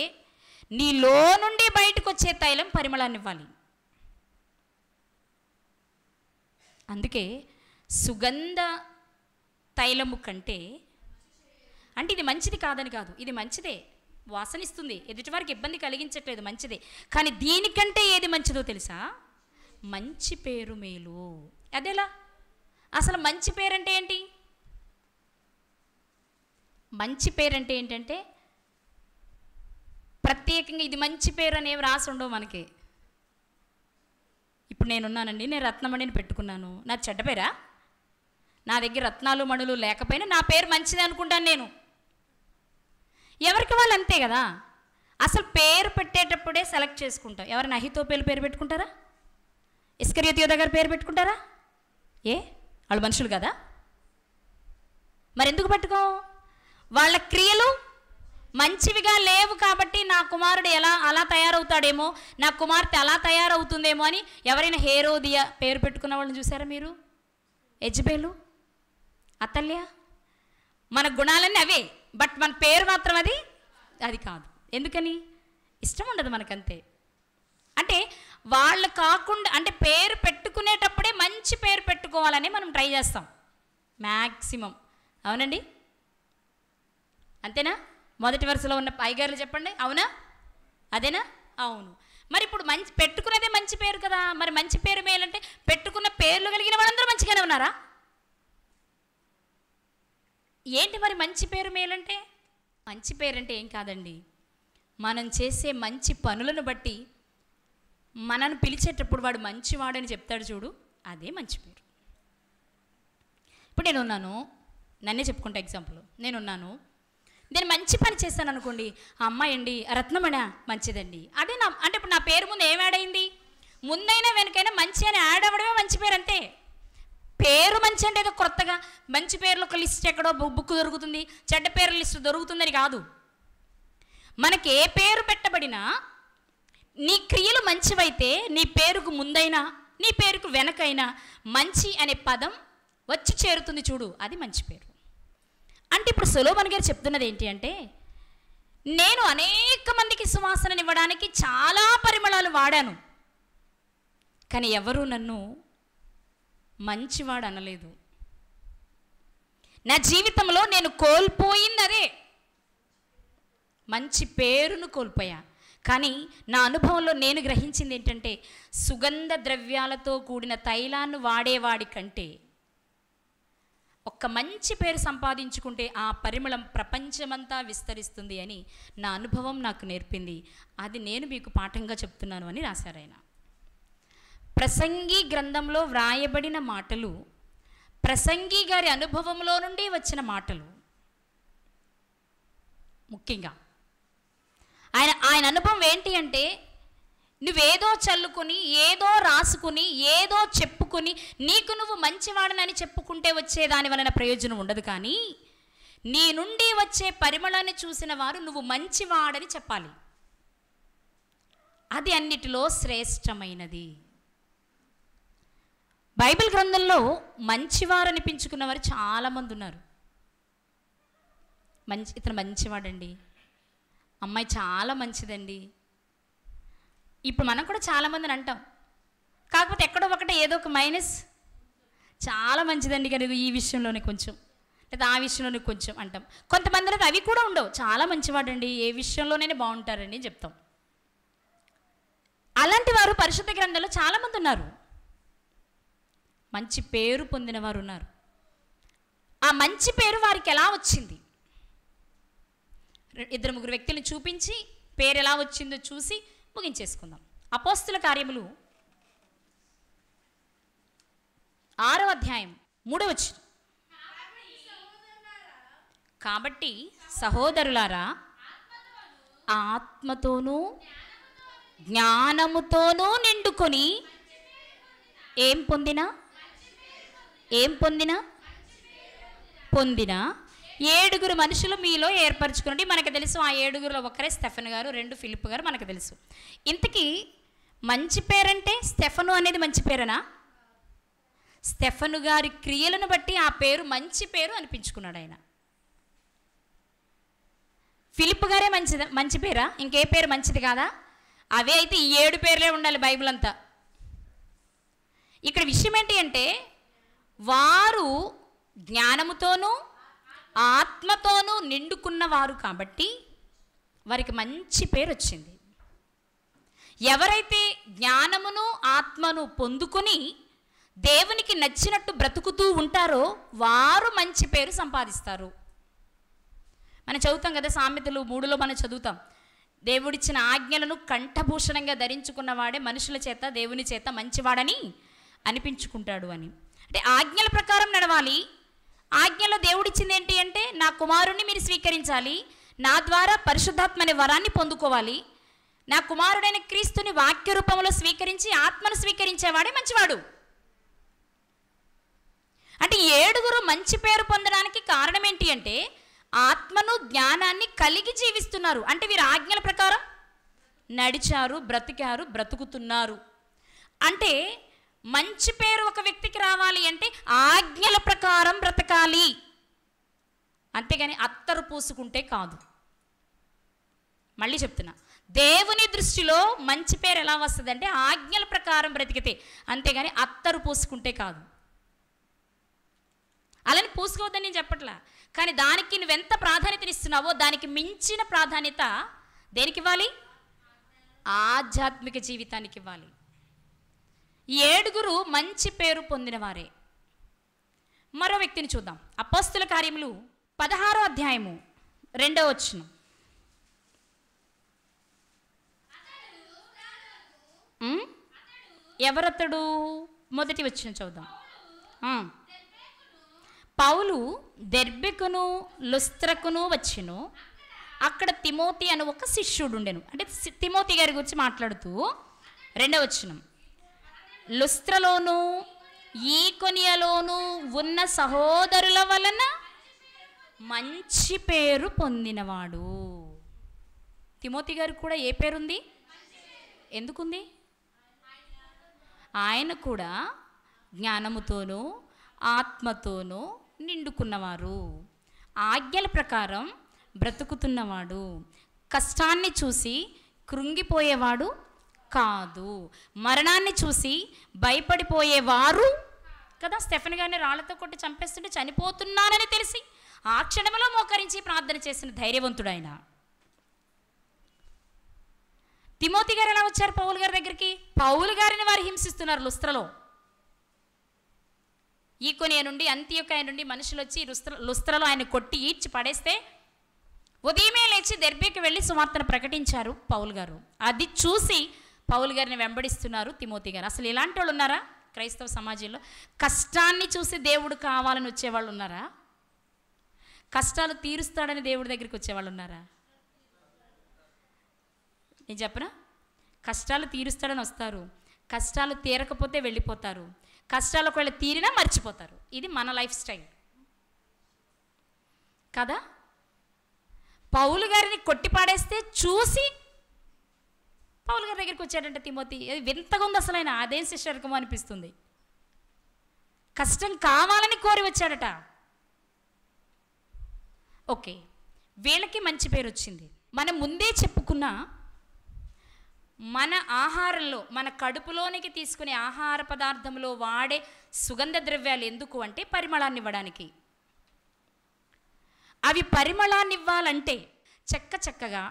నీలో నుండి బయటకు వచ్చే తైలం పరిమళాన్ని ఇవ్వాలి. అందుకే సుగంధ తైలము కంటే, అంటే ఇది మంచిది కాదని కాదు, ఇది మంచిదే, వాసనిస్తుంది, ఎదుటివారికి ఇబ్బంది కలిగించట్లేదు, మంచిదే. కానీ దీనికంటే ఏది మంచిదో తెలుసా? మంచి పేరు మేలు. అదేలా? అసలు మంచి పేరంటే ఏంటి? మంచి పేరంటే ఏంటంటే ప్రత్యేకంగా ఇది మంచి పేరు అనేవి రాసి ఉండవు మనకి. ఇప్పుడు నేనున్నానండి, నేను రత్నమణిని పెట్టుకున్నాను, నా చెడ్డ పేరా? నా దగ్గర రత్నాలు మణులు లేకపోయినా నా పేరు మంచిది అనుకుంటాను నేను. ఎవరికి వాళ్ళు అంతే కదా. అసలు పేరు పెట్టేటప్పుడే సెలెక్ట్ చేసుకుంటాం. ఎవరైనా అహితోపేలు పేరు పెట్టుకుంటారా? ఇస్కరియోతు యోధా గారు పేరు పెట్టుకుంటారా? ఏ వాళ్ళు మనుషులు కదా, మరెందుకు పట్టుకో? వాళ్ళ క్రియలు మంచివిగా లేవు కాబట్టి నా కుమారుడు అలా తయారవుతాడేమో, నా కుమార్తె అలా తయారవుతుందేమో అని ఎవరైనా హేరోదియా పేరు పెట్టుకున్న వాళ్ళని చూసారా మీరు? యెజబెలు, అతల్య, మన గుణాలన్నీ అవే, బట్ మన పేరు మాత్రం అది కాదు. ఎందుకని? ఇష్టం ఉండదు మనకంతే. అంటే వాళ్ళు కాకుండా, అంటే పేరు పెట్టుకునేటప్పుడే మంచి పేరు పెట్టుకోవాలని మనం ట్రై చేస్తాం మ్యాక్సిమం. అవునండి, అంతేనా? మొదటి వరుసలో ఉన్న పైగారులు చెప్పండి, అవునా? అదేనా? అవును. మరి ఇప్పుడు మంచి పెట్టుకునేదే మంచి పేరు కదా, మరి మంచి పేరు మేలంటే పెట్టుకున్న పేర్లు కలిగిన వాళ్ళందరూ మంచిగానే ఉన్నారా? ఏంటి మరి మంచి పేరు మేలంటే? మంచి పేరంటే ఏం కాదండి, మనం చేసే మంచి పనులను బట్టి మనను పిలిచేటప్పుడు వాడు మంచివాడని చెప్తాడు చూడు, అదే మంచి పేరు. ఇప్పుడు నేనున్నాను, నన్నే చెప్పుకుంటా ఎగ్జాంపుల్. నేను మంచి పని చేశాను అనుకోండి, ఆ అమ్మాయి అండి రత్నమణ మంచిదండి, అదే నా అంటే ఇప్పుడు నా పేరు ముందు ఏం యాడ్ అయింది? ముందైనా వెనకైనా మంచి అని యాడ్ అవ్వడమే మంచి పేరు అంతే. పేరు మంచి అంటే ఏదో కొత్తగా మంచి పేర్లు ఒక లిస్ట్ ఎక్కడో బుక్ దొరుకుతుంది, చెడ్డ పేర్ల లిస్ట్ దొరుకుతుందని కాదు. మనకి ఏ పేరు పెట్టబడినా నీ క్రియలు మంచివైతే నీ పేరుకు ముందైనా నీ పేరుకు వెనకైనా మంచి అనే పదం వచ్చి చేరుతుంది చూడు, అది మంచి పేరు. అంటే ఇప్పుడు సొలొమోను గారు చెప్తున్నది ఏంటి అంటే, నేను అనేక మందికి సువాసననివ్వడానికి చాలా పరిమళాలు వాడాను, కానీ ఎవరూ నన్ను మంచివాడు అనలేదు. నా జీవితంలో నేను కోల్పోయింది అదే, మంచి పేరును కోల్పోయా. కానీ నా అనుభవంలో నేను గ్రహించింది ఏంటంటే, సుగంధ ద్రవ్యాలతో కూడిన తైలాన్ని వాడేవాడి కంటే ఒక్క మంచి పేరు సంపాదించుకుంటే ఆ పరిమళం ప్రపంచమంతా విస్తరిస్తుంది అని నా అనుభవం నాకు నేర్పింది. అది నేను మీకు పాఠంగా చెప్తున్నాను అని రాశారు ఆయన. ప్రసంగి గ్రంథంలో వ్రాయబడిన మాటలు ప్రసంగి గారి అనుభవంలో నుండి వచ్చిన మాటలు. ముఖ్యంగా ఆయన అనుభవం ఏంటి అంటే, నువ్వేదో చల్లుకొని ఏదో రాసుకుని ఏదో చెప్పుకొని నీకు నువ్వు మంచివాడనని చెప్పుకుంటే వచ్చేదాని వలన ప్రయోజనం ఉండదు, కానీ నీ నుండి వచ్చే పరిమళాన్ని చూసిన వారు నువ్వు మంచివాడని చెప్పాలి. అది అన్నిటిలో శ్రేష్టమైనది. బైబిల్ గ్రంథంలో మంచివారు అనిపించుకున్న వారు చాలామంది ఉన్నారు. ఇతను మంచివాడండి, అమ్మాయి చాలా మంచిదండి. ఇప్పుడు మనం కూడా చాలామందిని అంటాం, కాకపోతే ఎక్కడో ఒకటి ఏదో ఒక మైనస్, చాలా మంచిదండి కానీ ఈ విషయంలోనే కొంచెం, లేదా ఆ విషయంలోనే కొంచెం అంటాం. కొంతమంది అయితే అవి కూడా ఉండవు, చాలా మంచివాడండి, ఏ విషయంలోనైనా బాగుంటారండి అని చెప్తాం. అలాంటి వారు పరిశుద్ధ గ్రంథంలో చాలామంది ఉన్నారు, మంచి పేరు పొందిన వారు ఉన్నారు. ఆ మంచి పేరు వారికి ఎలా వచ్చింది? 2-3 వ్యక్తులను చూపించి పేరు ఎలా వచ్చిందో చూసి ముగించేసుకుందాం. అపోస్తుల కార్యములు 6వ అధ్యాయం 3వ వచనం. కాబట్టి సహోదరులారా, ఆత్మతోనూ జ్ఞానముతోనూ నిండుకొని ఏం పొందినా 7 మనుషులు మీలో ఏర్పరచుకోండి. మనకు తెలుసు ఆ 7 ఒకరే స్టెఫెను గారు, 2 ఫిలిప్పు గారు మనకు తెలుసు. ఇంతకీ మంచి పేరంటే స్టెఫెను అనేది మంచి పేరేనా? స్టెఫెను గారి క్రియలను బట్టి ఆ పేరు మంచి పేరు అనిపించుకున్నాడు ఆయన. ఫిలిప్పు గారే మంచి పేరా? ఇంకే పేరు మంచిది కాదా? అవే అయితే ఈ 7 పేర్లే ఉండాలి బైబిల్ అంతా. ఇక్కడ విషయం ఏంటి అంటే, వారు జ్ఞానముతోనూ ఆత్మతోనూ నిండుకున్నవారు కాబట్టి వారికి మంచి పేరు వచ్చింది. ఎవరైతే జ్ఞానమును ఆత్మను పొందుకొని దేవునికి నచ్చినట్టు బ్రతుకుతూ ఉంటారో వారు మంచి పేరు సంపాదిస్తారు. మనం చదువుతాం కదా, సామెతలు 3లో మనం చదువుతాం, దేవుడిచ్చిన ఆజ్ఞలను కంఠభూషణంగా ధరించుకున్నవాడే మనుషుల చేత దేవుని చేత మంచివాడని అనిపించుకుంటాడు అని. అంటే ఆజ్ఞల ప్రకారం నడవాలి. ఆజ్ఞలో దేవుడిచ్చింది ఏంటి అంటే, నా కుమారుణ్ణి మీరు స్వీకరించాలి, నా ద్వారా పరిశుద్ధాత్మ అనే వరాన్ని పొందుకోవాలి, నా కుమారుడైన క్రీస్తుని వాక్య రూపంలో స్వీకరించి ఆత్మను స్వీకరించేవాడే మంచివాడు. అంటే 7 మంచి పేరు పొందడానికి కారణం ఏంటి అంటే ఆత్మను జ్ఞానాన్ని కలిగి జీవిస్తున్నారు. అంటే వీరు ఆజ్ఞల ప్రకారం నడిచారు, బ్రతికారు, బ్రతుకుతున్నారు. అంటే మంచి పేరు ఒక వ్యక్తికి రావాలి అంటే ఆజ్ఞల ప్రకారం బ్రతకాలి, అంతేగాని అత్తరు పూసుకుంటే కాదు. మళ్ళీ చెప్తున్నా, దేవుని దృష్టిలో మంచి పేరు ఎలా వస్తుంది అంటే ఆజ్ఞల ప్రకారం బ్రతికితే, అంతేగాని అత్తరు పూసుకుంటే కాదు. అలాని పూసుకోవద్దని నేను చెప్పట్లా, కానీ దానికి నువ్వెంత ప్రాధాన్యతనిస్తున్నావో దానికి మించిన ప్రాధాన్యత దేనికి ఇవ్వాలి? ఆధ్యాత్మిక జీవితానికి ఇవ్వాలి. ఈ 7 మంచి పేరు పొందిన వారే. మరో వ్యక్తిని చూద్దాం. అపోస్తుల కార్యములు 16వ అధ్యాయము 2వ వచనం. ఎవరతడు? మొదటి వచనం చూద్దాం. పౌలు దెర్బెకును లుస్త్రకును వచ్చెను. అక్కడ తిమోతి అని ఒక శిష్యుడు ఉండెను. అంటే తిమోతి గారి గురించి మాట్లాడుతూ 2వ వచనం, లుస్త్రలోను ఈకొనియలోను ఉన్న సహోదరుల వలన మంచి పేరు పొందినవాడు. తిమోతి గారికి కూడా ఏ పేరుంది? ఎందుకుంది? ఆయన కూడా జ్ఞానముతోనూ ఆత్మతోనూ నిండుకున్నవారు, ఆజ్ఞల ప్రకారం బ్రతుకుతున్నవాడు, కష్టాన్ని చూసి కృంగిపోయేవాడు కాదు, మరణాన్ని చూసి భయపడిపోయేవారు కదా. స్టెఫెన్ గారిని రాళ్లతో కొట్టి చంపేస్తుంటే చనిపోతున్నానని తెలిసి ఆ క్షణంలో మోకరించి ప్రార్థన చేసిన ధైర్యవంతుడు ఆయన. తిమోతి గారు ఎలా వచ్చారు పౌలు గారి దగ్గరికి? పౌలు గారిని వారు హింసిస్తున్నారు లుస్త్రలో. ఈకొనియ నుండి అంతియొకయ నుండి మనుషులు వచ్చి లుస్త్రలో ఆయన కొట్టి ఈడ్చి పడేస్తే ఉదయమే లేచి దెర్బేకి వెళ్ళి సువార్తను ప్రకటించారు పౌలు గారు. అది చూసి పౌలు గారిని వెంబడిస్తున్నారు తిమోతి గారు. అసలు ఇలాంటి వాళ్ళు ఉన్నారా క్రైస్తవ సమాజంలో? కష్టాన్ని చూసి దేవుడు కావాలని వచ్చేవాళ్ళు ఉన్నారా? కష్టాలు తీరుస్తాడని దేవుడి దగ్గరికి వచ్చేవాళ్ళు ఉన్నారా? నేను చెప్పనా? కష్టాలు తీరుస్తాడని వస్తారు, కష్టాలు తీరకపోతే వెళ్ళిపోతారు, కష్టాలు ఒకవేళ తీరినా మర్చిపోతారు. ఇది మన లైఫ్ స్టైల్ కదా. పౌలు గారిని కొట్టిపాడేస్తే చూసి పౌలు గారి దగ్గరికి వచ్చాడంటే తిమోతి. అది వింతగా ఉంది అసలు. ఆయన అదేం శిష్యరకమో అనిపిస్తుంది. కష్టం కావాలని కోరి వచ్చాడట. ఓకే, వీళ్ళకి మంచి పేరు వచ్చింది. మనం ముందే చెప్పుకున్న మన ఆహారంలో, మన కడుపులోనికి తీసుకునే ఆహార పదార్థంలో వాడే సుగంధ ద్రవ్యాలు ఎందుకు అంటే పరిమళాన్ని ఇవ్వడానికి. అవి పరిమళాన్ని ఇవ్వాలంటే చక్కగా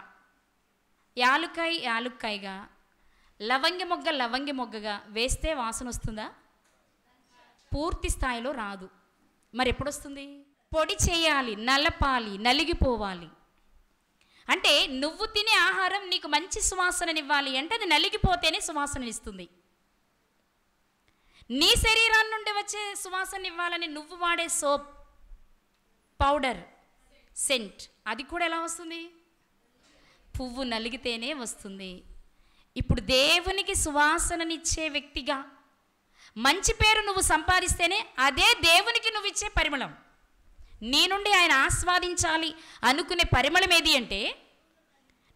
యాలుక్కాయగా లవంగి మొగ్గగా వేస్తే వాసన వస్తుందా? పూర్తి స్థాయిలో రాదు. మరి ఎప్పుడు వస్తుంది? పొడి చేయాలి, నలపాలి, నలిగిపోవాలి. అంటే నువ్వు తినే ఆహారం నీకు మంచి సువాసననివ్వాలి అంటే అది నలిగిపోతేనే సువాసననిస్తుంది. నీ శరీరాన్ని నుండి వచ్చే సువాసన ఇవ్వాలని నువ్వు వాడే సోప్, పౌడర్, సెంట్, అది కూడా ఎలా వస్తుంది? పువ్వు నలిగితేనే వస్తుంది. ఇప్పుడు దేవునికి సువాసననిచ్చే వ్యక్తిగా మంచి పేరు నువ్వు సంపాదిస్తేనే అదే దేవునికి నువ్వు ఇచ్చే పరిమళం. నీ నుండి ఆయన ఆస్వాదించాలి అనుకునే పరిమళం ఏది అంటే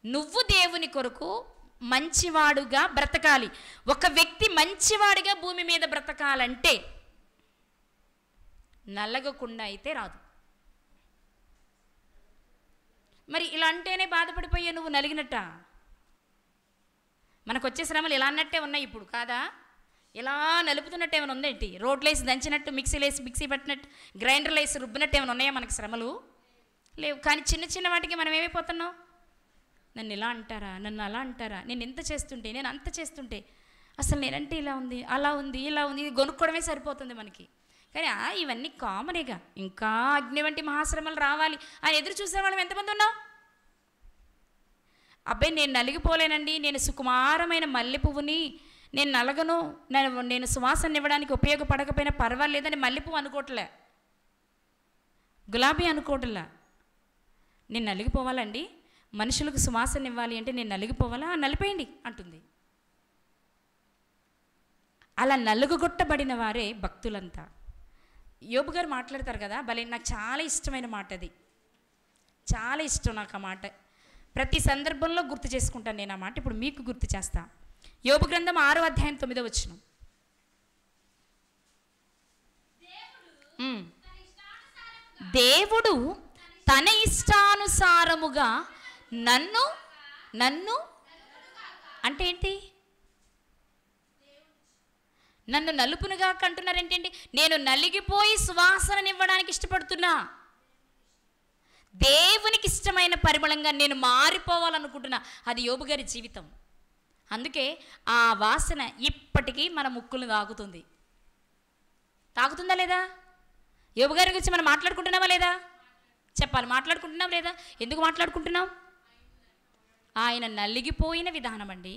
నువ్వు దేవుని కొరకు మంచివాడుగా బ్రతకాలి. ఒక వ్యక్తి మంచివాడిగా భూమి మీద బ్రతకాలంటే నల్లగకుండా అయితే రాదు. మరి ఇలా అంటేనే బాధపడిపోయా నువ్వు నలిగినట్ట. మనకు వచ్చే శ్రమలు ఇలా అన్నట్టే ఉన్నాయి ఇప్పుడు కాదా? ఇలా నలుపుతున్నట్టు ఏమైనా ఉందేంటి? రోడ్లేసి దంచినట్టు, మిక్సీ పట్టినట్టు, గ్రైండర్లు వేసి రుబ్బినట్టు ఏమైనా ఉన్నాయా మనకు శ్రమలు? లేవు. కానీ చిన్న వాటికి మనం ఏమైపోతున్నాం? నన్ను ఇలా అంటారా, నన్ను అలా అంటారా, నేను ఎంత చేస్తుంటే, నేను అంత చేస్తుంటే, అసలు నేనంటే ఇలా ఉంది, అలా ఉంది, ఇలా ఉంది, ఇది కొనుక్కోవడమే సరిపోతుంది మనకి. కానీ ఇవన్నీ కామనేగా. ఇంకా అగ్ని వంటి మహాశ్రమలు రావాలి అని ఎదురు చూసే వాళ్ళం ఎంతమంది ఉన్నాం? అబ్బాయి నేను నలిగిపోలేనండి, నేను సుకుమారమైన మల్లె పువ్వుని, నేను నలగను, నేను సువాసన ఇవ్వడానికి ఉపయోగపడకపోయినా పర్వాలేదని మల్లెపువ్వు అనుకోవట్లే, గులాబీ అనుకోవట్లే. నేను నలిగిపోవాలండి, మనుషులకు సువాసన ఇవ్వాలి అంటే నేను నలిగిపోవాలా? నలిపేయండి అంటుంది. అలా నలుగుగొట్టబడిన వారే భక్తులంతా. యోబు గారు మాట్లాడతారు కదా, భలే నాకు చాలా ఇష్టమైన మాట అది, చాలా ఇష్టం నాకు ఆ మాట. ప్రతి సందర్భంలో గుర్తు చేసుకుంటాను నేను ఆ మాట. ఇప్పుడు మీకు గుర్తు చేస్తా. యోబు గ్రంథం 6వ అధ్యాయం 9వ వచనం. దేవుడు తన ఇష్టానుసారముగా నన్ను అంటే ఏంటి? నన్ను నలుపునుగా కంటున్నారేంటండి? నేను నలిగిపోయి సువాసననివ్వడానికి ఇష్టపడుతున్నా. దేవునికి ఇష్టమైన పరిమళంగా నేను మారిపోవాలనుకుంటున్నా. అది యోబు గారి జీవితం. అందుకే ఆ వాసన ఇప్పటికీ మన ముక్కులు తాగుతుందా లేదా? యోబు గారి గురించి మనం మాట్లాడుకుంటున్నామా లేదా? చెప్పాలి, మాట్లాడుకుంటున్నాం లేదా? ఎందుకు మాట్లాడుకుంటున్నాం? ఆయన నలిగిపోయిన విధానం అండి.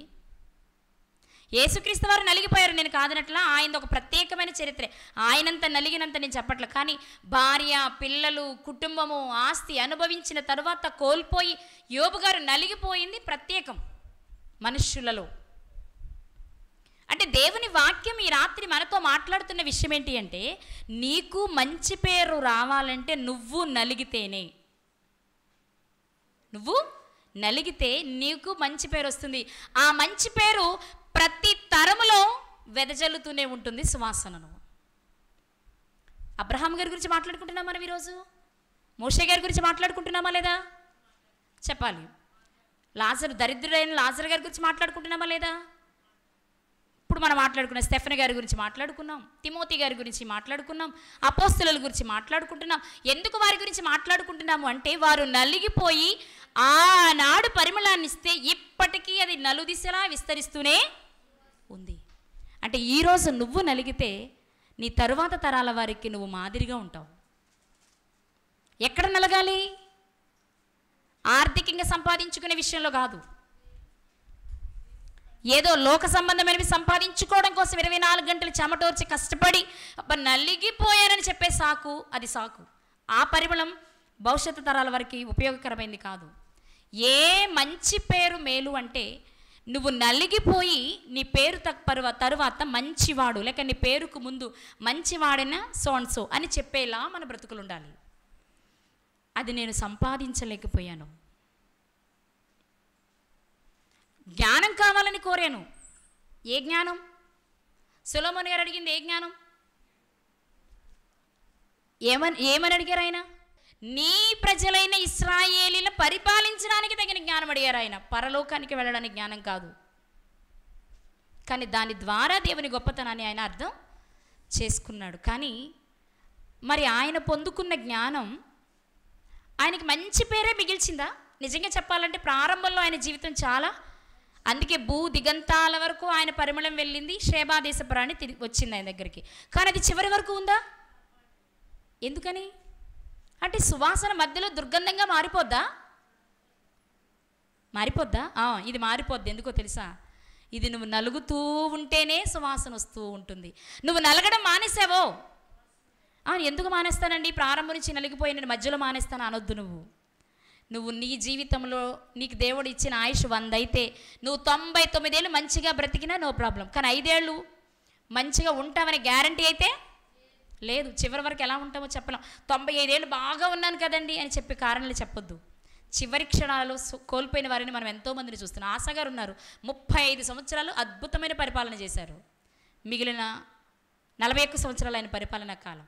యేసుక్రీస్తు వారు నలిగిపోయారు, నేను కాదనట్లా. ఆయన ఒక ప్రత్యేకమైన చరిత్రే. ఆయనంత నలిగినంత నేను చెప్పట్ల. కానీ భార్య, పిల్లలు, కుటుంబము, ఆస్తి అనుభవించిన తరువాత కోల్పోయి యోబు గారు నలిగిపోయింది ప్రత్యేకం మనుష్యులలో. అంటే దేవుని వాక్యం ఈ రాత్రి మనతో మాట్లాడుతున్న విషయం ఏంటి అంటే, నీకు మంచి పేరు రావాలంటే నువ్వు నలిగితేనే, నీకు మంచి పేరు వస్తుంది. ఆ మంచి పేరు ప్రతి తరములో వెదజల్లుతూనే ఉంటుంది సువాసనను. అబ్రహాం గారి గురించి మాట్లాడుకుంటున్నాం మనం ఈరోజు. మోషే గారి గురించి మాట్లాడుకుంటున్నామా లేదా? చెప్పాలి. దరిద్రుడైన లాజరు గారి గురించి మాట్లాడుకుంటున్నామా లేదా? ఇప్పుడు మనం మాట్లాడుకున్నాం. స్టెఫెన్ గారి గురించి మాట్లాడుకున్నాం, తిమోతి గారి గురించి మాట్లాడుకున్నాం, అపోస్తలుల గురించి మాట్లాడుకుంటున్నాం. ఎందుకు వారి గురించి మాట్లాడుకుంటున్నాము అంటే, వారు నలిగిపోయి ఆనాడు పరిమళాన్ని ఇస్తే ఇప్పటికీ అది నలుదిశలా విస్తరిస్తూనే ఉంది. అంటే ఈరోజు నువ్వు నలిగితే నీ తరువాత తరాల వారికి నువ్వు మాదిరిగా ఉంటావు. ఎక్కడ నలగాలి? ఆర్థికంగా సంపాదించుకునే విషయంలో కాదు. ఏదో లోక సంబంధమైనవి సంపాదించుకోవడం కోసం 24 గంటలు చెమటోర్చి కష్టపడి నలిగిపోయారని చెప్పే సాకు, అది సాకు. ఆ పరిమళం భవిష్యత్తు తరాల వారికి ఉపయోగకరమైంది కాదు. ఏ మంచి పేరు మేలు అంటే, నువ్వు నలిగిపోయి నీ పేరు తరువాత మంచివాడు, లేక నీ పేరుకు ముందు మంచివాడిన సో అని చెప్పేలా మన బ్రతుకులు ఉండాలి. అది నేను సంపాదించలేకపోయాను. జ్ఞానం కావాలని కోరాను. ఏ జ్ఞానం? సొలొమోను గారు అడిగింది ఏ జ్ఞానం? ఏమని అడిగారు ఆయన? నీ ప్రజలైన ఇశ్రాయేలీలను పరిపాలించడానికి తగిన జ్ఞానం అడిగారు ఆయన. పరలోకానికి వెళ్ళడానికి జ్ఞానం కాదు. కానీ దాని ద్వారా దేవుని గొప్పతనాన్ని ఆయన అర్థం చేసుకున్నాడు. కానీ మరి ఆయన పొందుకున్న జ్ఞానం ఆయనకి మంచి పేరే మిగిల్చిందా? నిజంగా చెప్పాలంటే ప్రారంభంలో ఆయన జీవితం చాలా, అందుకే దిగంతాల వరకు ఆయన పరిమళం వెళ్ళింది. షేబా దేశపురాణి తిరిగి వచ్చింది ఆయన దగ్గరికి. కానీ అది చివరి వరకు ఉందా? ఎందుకని అంటే సువాసన మధ్యలో దుర్గంధంగా మారిపోద్దా? ఇది మారిపోద్ది. ఎందుకో తెలుసా? ఇది నువ్వు నలుగుతూ ఉంటేనే సువాసన వస్తూ ఉంటుంది. నువ్వు నలగడం మానేసావో, ఎందుకు మానేస్తానండి, ప్రారంభం నుంచి నలిగిపోయిన మధ్యలో మానేస్తాను అనొద్దు. నువ్వు నీ జీవితంలో నీకు దేవుడు ఇచ్చిన ఆయుష్ 100 అయితే నువ్వు 99 ఏళ్ళు మంచిగా బ్రతికినా నో ప్రాబ్లం. కానీ 5 ఏళ్ళు మంచిగా ఉంటామని గ్యారంటీ అయితే లేదు. చివరి వరకు ఎలా ఉంటామో చెప్పలేం. 95 ఏళ్ళు బాగా ఉన్నాను కదండి అని చెప్పే కారణాలు చెప్పొద్దు. చివరి క్షణాలలో కోల్పోయిన వారిని మనం ఎంతోమందిని చూస్తున్నాం. ఆశ గారు ఉన్నారు, 35 సంవత్సరాలు అద్భుతమైన పరిపాలన చేశారు. మిగిలిన 41 సంవత్సరాలు ఆయన పరిపాలన కాలం.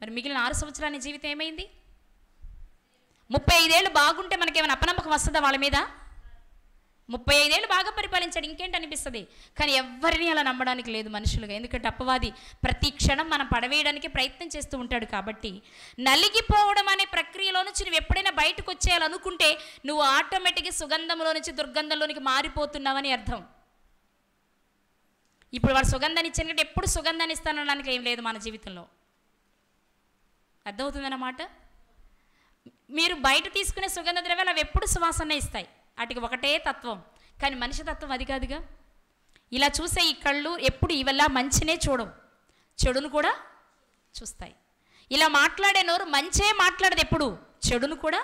మరి మిగిలిన 6 సంవత్సరాల జీవితం ఏమైంది? 35 ఏళ్ళు బాగుంటే మనకేమైనా అపనమ్మకం వస్తుందా వాళ్ళ మీద? 35 ఏళ్ళు బాగా పరిపాలించాడు, ఇంకేంటి అనిపిస్తుంది. కానీ ఎవరిని అలా నమ్మడానికి లేదు మనుషులుగా. ఎందుకంటే అపవాది ప్రతి క్షణం మనం పడవేయడానికి ప్రయత్నం చేస్తూ ఉంటాడు. కాబట్టి నలిగిపోవడం అనే ప్రక్రియలో నుంచి నువ్వు ఎప్పుడైనా బయటకు వచ్చేయాలనుకుంటే నువ్వు ఆటోమేటిక్గా సుగంధంలో నుంచి దుర్గంధంలోనికి మారిపోతున్నావని అర్థం. ఇప్పుడు వాడు సుగంధాన్ని ఇచ్చాను, ఎప్పుడు సుగంధాన్ని ఇస్తానడానికి ఏం లేదు మన జీవితంలో. అర్థమవుతుందన్నమాట. మీరు బయట తీసుకునే సుగంధ ద్రవ్యాలు అవి ఎప్పుడు సువాసన ఇస్తాయి, వాటికి ఒకటే తత్వం. కానీ మనిషి తత్వం అది కాదుగా. ఇలా చూసే ఈ కళ్ళు ఎప్పుడు ఇవల్ల మంచినే చూడవు, చెడును కూడా చూస్తాయి. ఇలా మాట్లాడే నోరు మంచే మాట్లాడదు, ఎప్పుడు చెడును కూడా.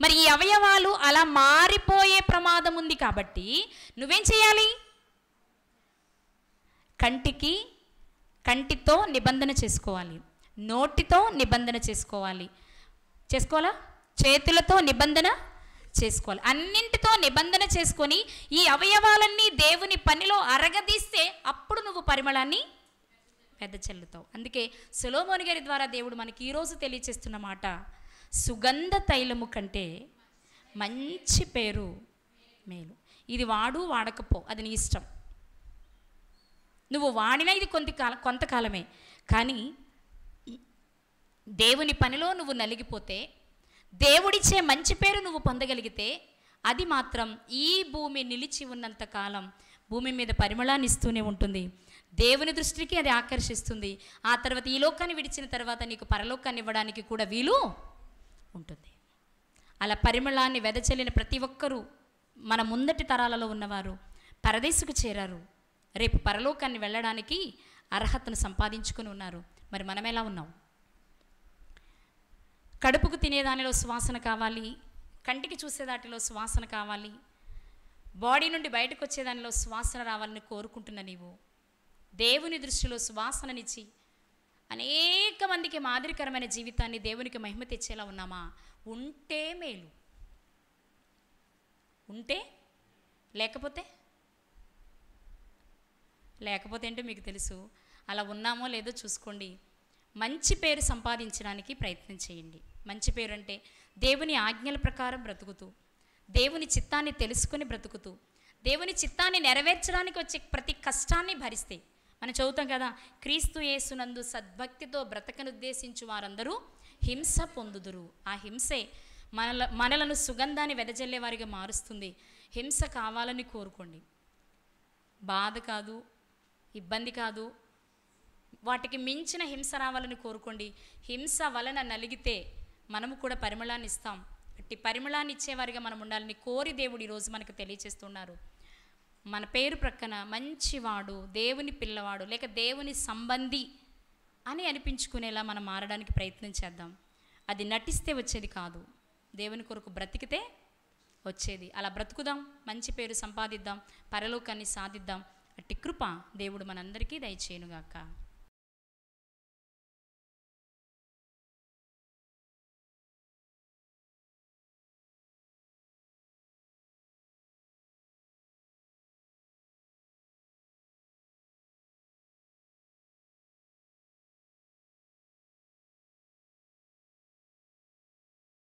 మరి ఈ అవయవాలు అలా మారిపోయే ప్రమాదం ఉంది. కాబట్టి నువ్వేం చేయాలి? కంటితో నిబంధన చేసుకోవాలి. నోటితో నిబంధన చేసుకోవాలి. చేసుకోవాలా? చేతులతో నిబంధన చేసుకోవాలి. అన్నింటితో నిబంధన చేసుకొని ఈ అవయవాలన్నీ దేవుని పనిలో అరగదీస్తే అప్పుడు నువ్వు పరిమళాన్ని వెదజల్లుతావు. అందుకే సొలొమోను గారి ద్వారా దేవుడు మనకి ఈరోజు తెలియచేస్తున్న మాట, సుగంధ తైలము కంటే మంచి పేరు మేలు. ఇది వాడు వాడకపో, అది నీ ఇష్టం. నువ్వు వాడినా ఇది కొంతకాలమే, కానీ దేవుని పనిలో నువ్వు నలిగిపోతే, దేవుడిచ్చే మంచి పేరు నువ్వు పొందగలిగితే, అది మాత్రం ఈ భూమి నిలిచి ఉన్నంత కాలం భూమి మీద పరిమళాన్ని ఇస్తూనే ఉంటుంది. దేవుని దృష్టికి అది ఆకర్షిస్తుంది. ఆ తర్వాత ఈ లోకాన్ని విడిచిన తర్వాత నీకు పరలోకాన్ని ఇవ్వడానికి కూడా వీలు ఉంటుంది. అలా పరిమళాన్ని వెదజల్లిన ప్రతి ఒక్కరూ మన ముందటి తరాలలో ఉన్నవారు పరదేశుకు చేరారు. రేపు పరలోకాన్ని వెళ్ళడానికి అర్హతను సంపాదించుకుని ఉన్నారు. మరి మనం ఎలా ఉన్నాం? కడుపుకు తినేదానిలో సువాసన కావాలి, కంటికి చూసేదాటిలో సువాసన కావాలి, బాడీ నుండి బయటకు వచ్చేదానిలో సువాసన రావాలని కోరుకుంటున్న నీవు దేవుని దృష్టిలో సువాసననిచ్చి అనేక మందికి మాదిరికరమైన జీవితాన్ని దేవునికి మహిమ తెచ్చేలా ఉన్నామా? ఉంటే మేలు. ఉంటే, లేకపోతే ఏంటో మీకు తెలుసు. అలా ఉన్నామో లేదో చూసుకోండి. మంచి పేరు సంపాదించడానికి ప్రయత్నం చేయండి. మంచి పేరు అంటే దేవుని ఆజ్ఞల ప్రకారం బ్రతుకుతూ, దేవుని చిత్తాన్ని తెలుసుకొని బ్రతుకుతూ, దేవుని చిత్తాన్ని నెరవేర్చడానికి వచ్చే ప్రతి కష్టాన్ని భరిస్తే. మనం చదువుతాం కదా, క్రీస్తు యేసునందు సద్భక్తితో బ్రతకనుద్దేశించు వారందరూ హింస పొందుదురు. ఆ హింసే మనలను సుగంధాన్ని వెదజల్లేవారిగా మారుస్తుంది. హింస కావాలని కోరుకోండి. బాధ కాదు, ఇబ్బంది కాదు, వాటికి మించిన హింస రావాలని కోరుకోండి. హింస వలన నలిగితే మనము కూడా పరిమళాన్ని ఇస్తాం. అట్టి పరిమళాన్ని ఇచ్చేవారిగా మనం ఉండాలని కోరి దేవుడు ఈరోజు మనకు తెలియచేస్తున్నారు. మన పేరు ప్రక్కన మంచివాడు, దేవుని పిల్లవాడు, లేక దేవుని సంబంధి అని అనిపించుకునేలా మనం మారడానికి ప్రయత్నం చేద్దాం. అది నటిస్తే వచ్చేది కాదు, దేవుని కొరకు బ్రతికితే వచ్చేది. అలా బ్రతుకుదాం, మంచి పేరు సంపాదిద్దాం, పరలోకాన్ని సాధిద్దాం. అట్టి కృప దేవుడు మనందరికీ దయచేయునుగాక.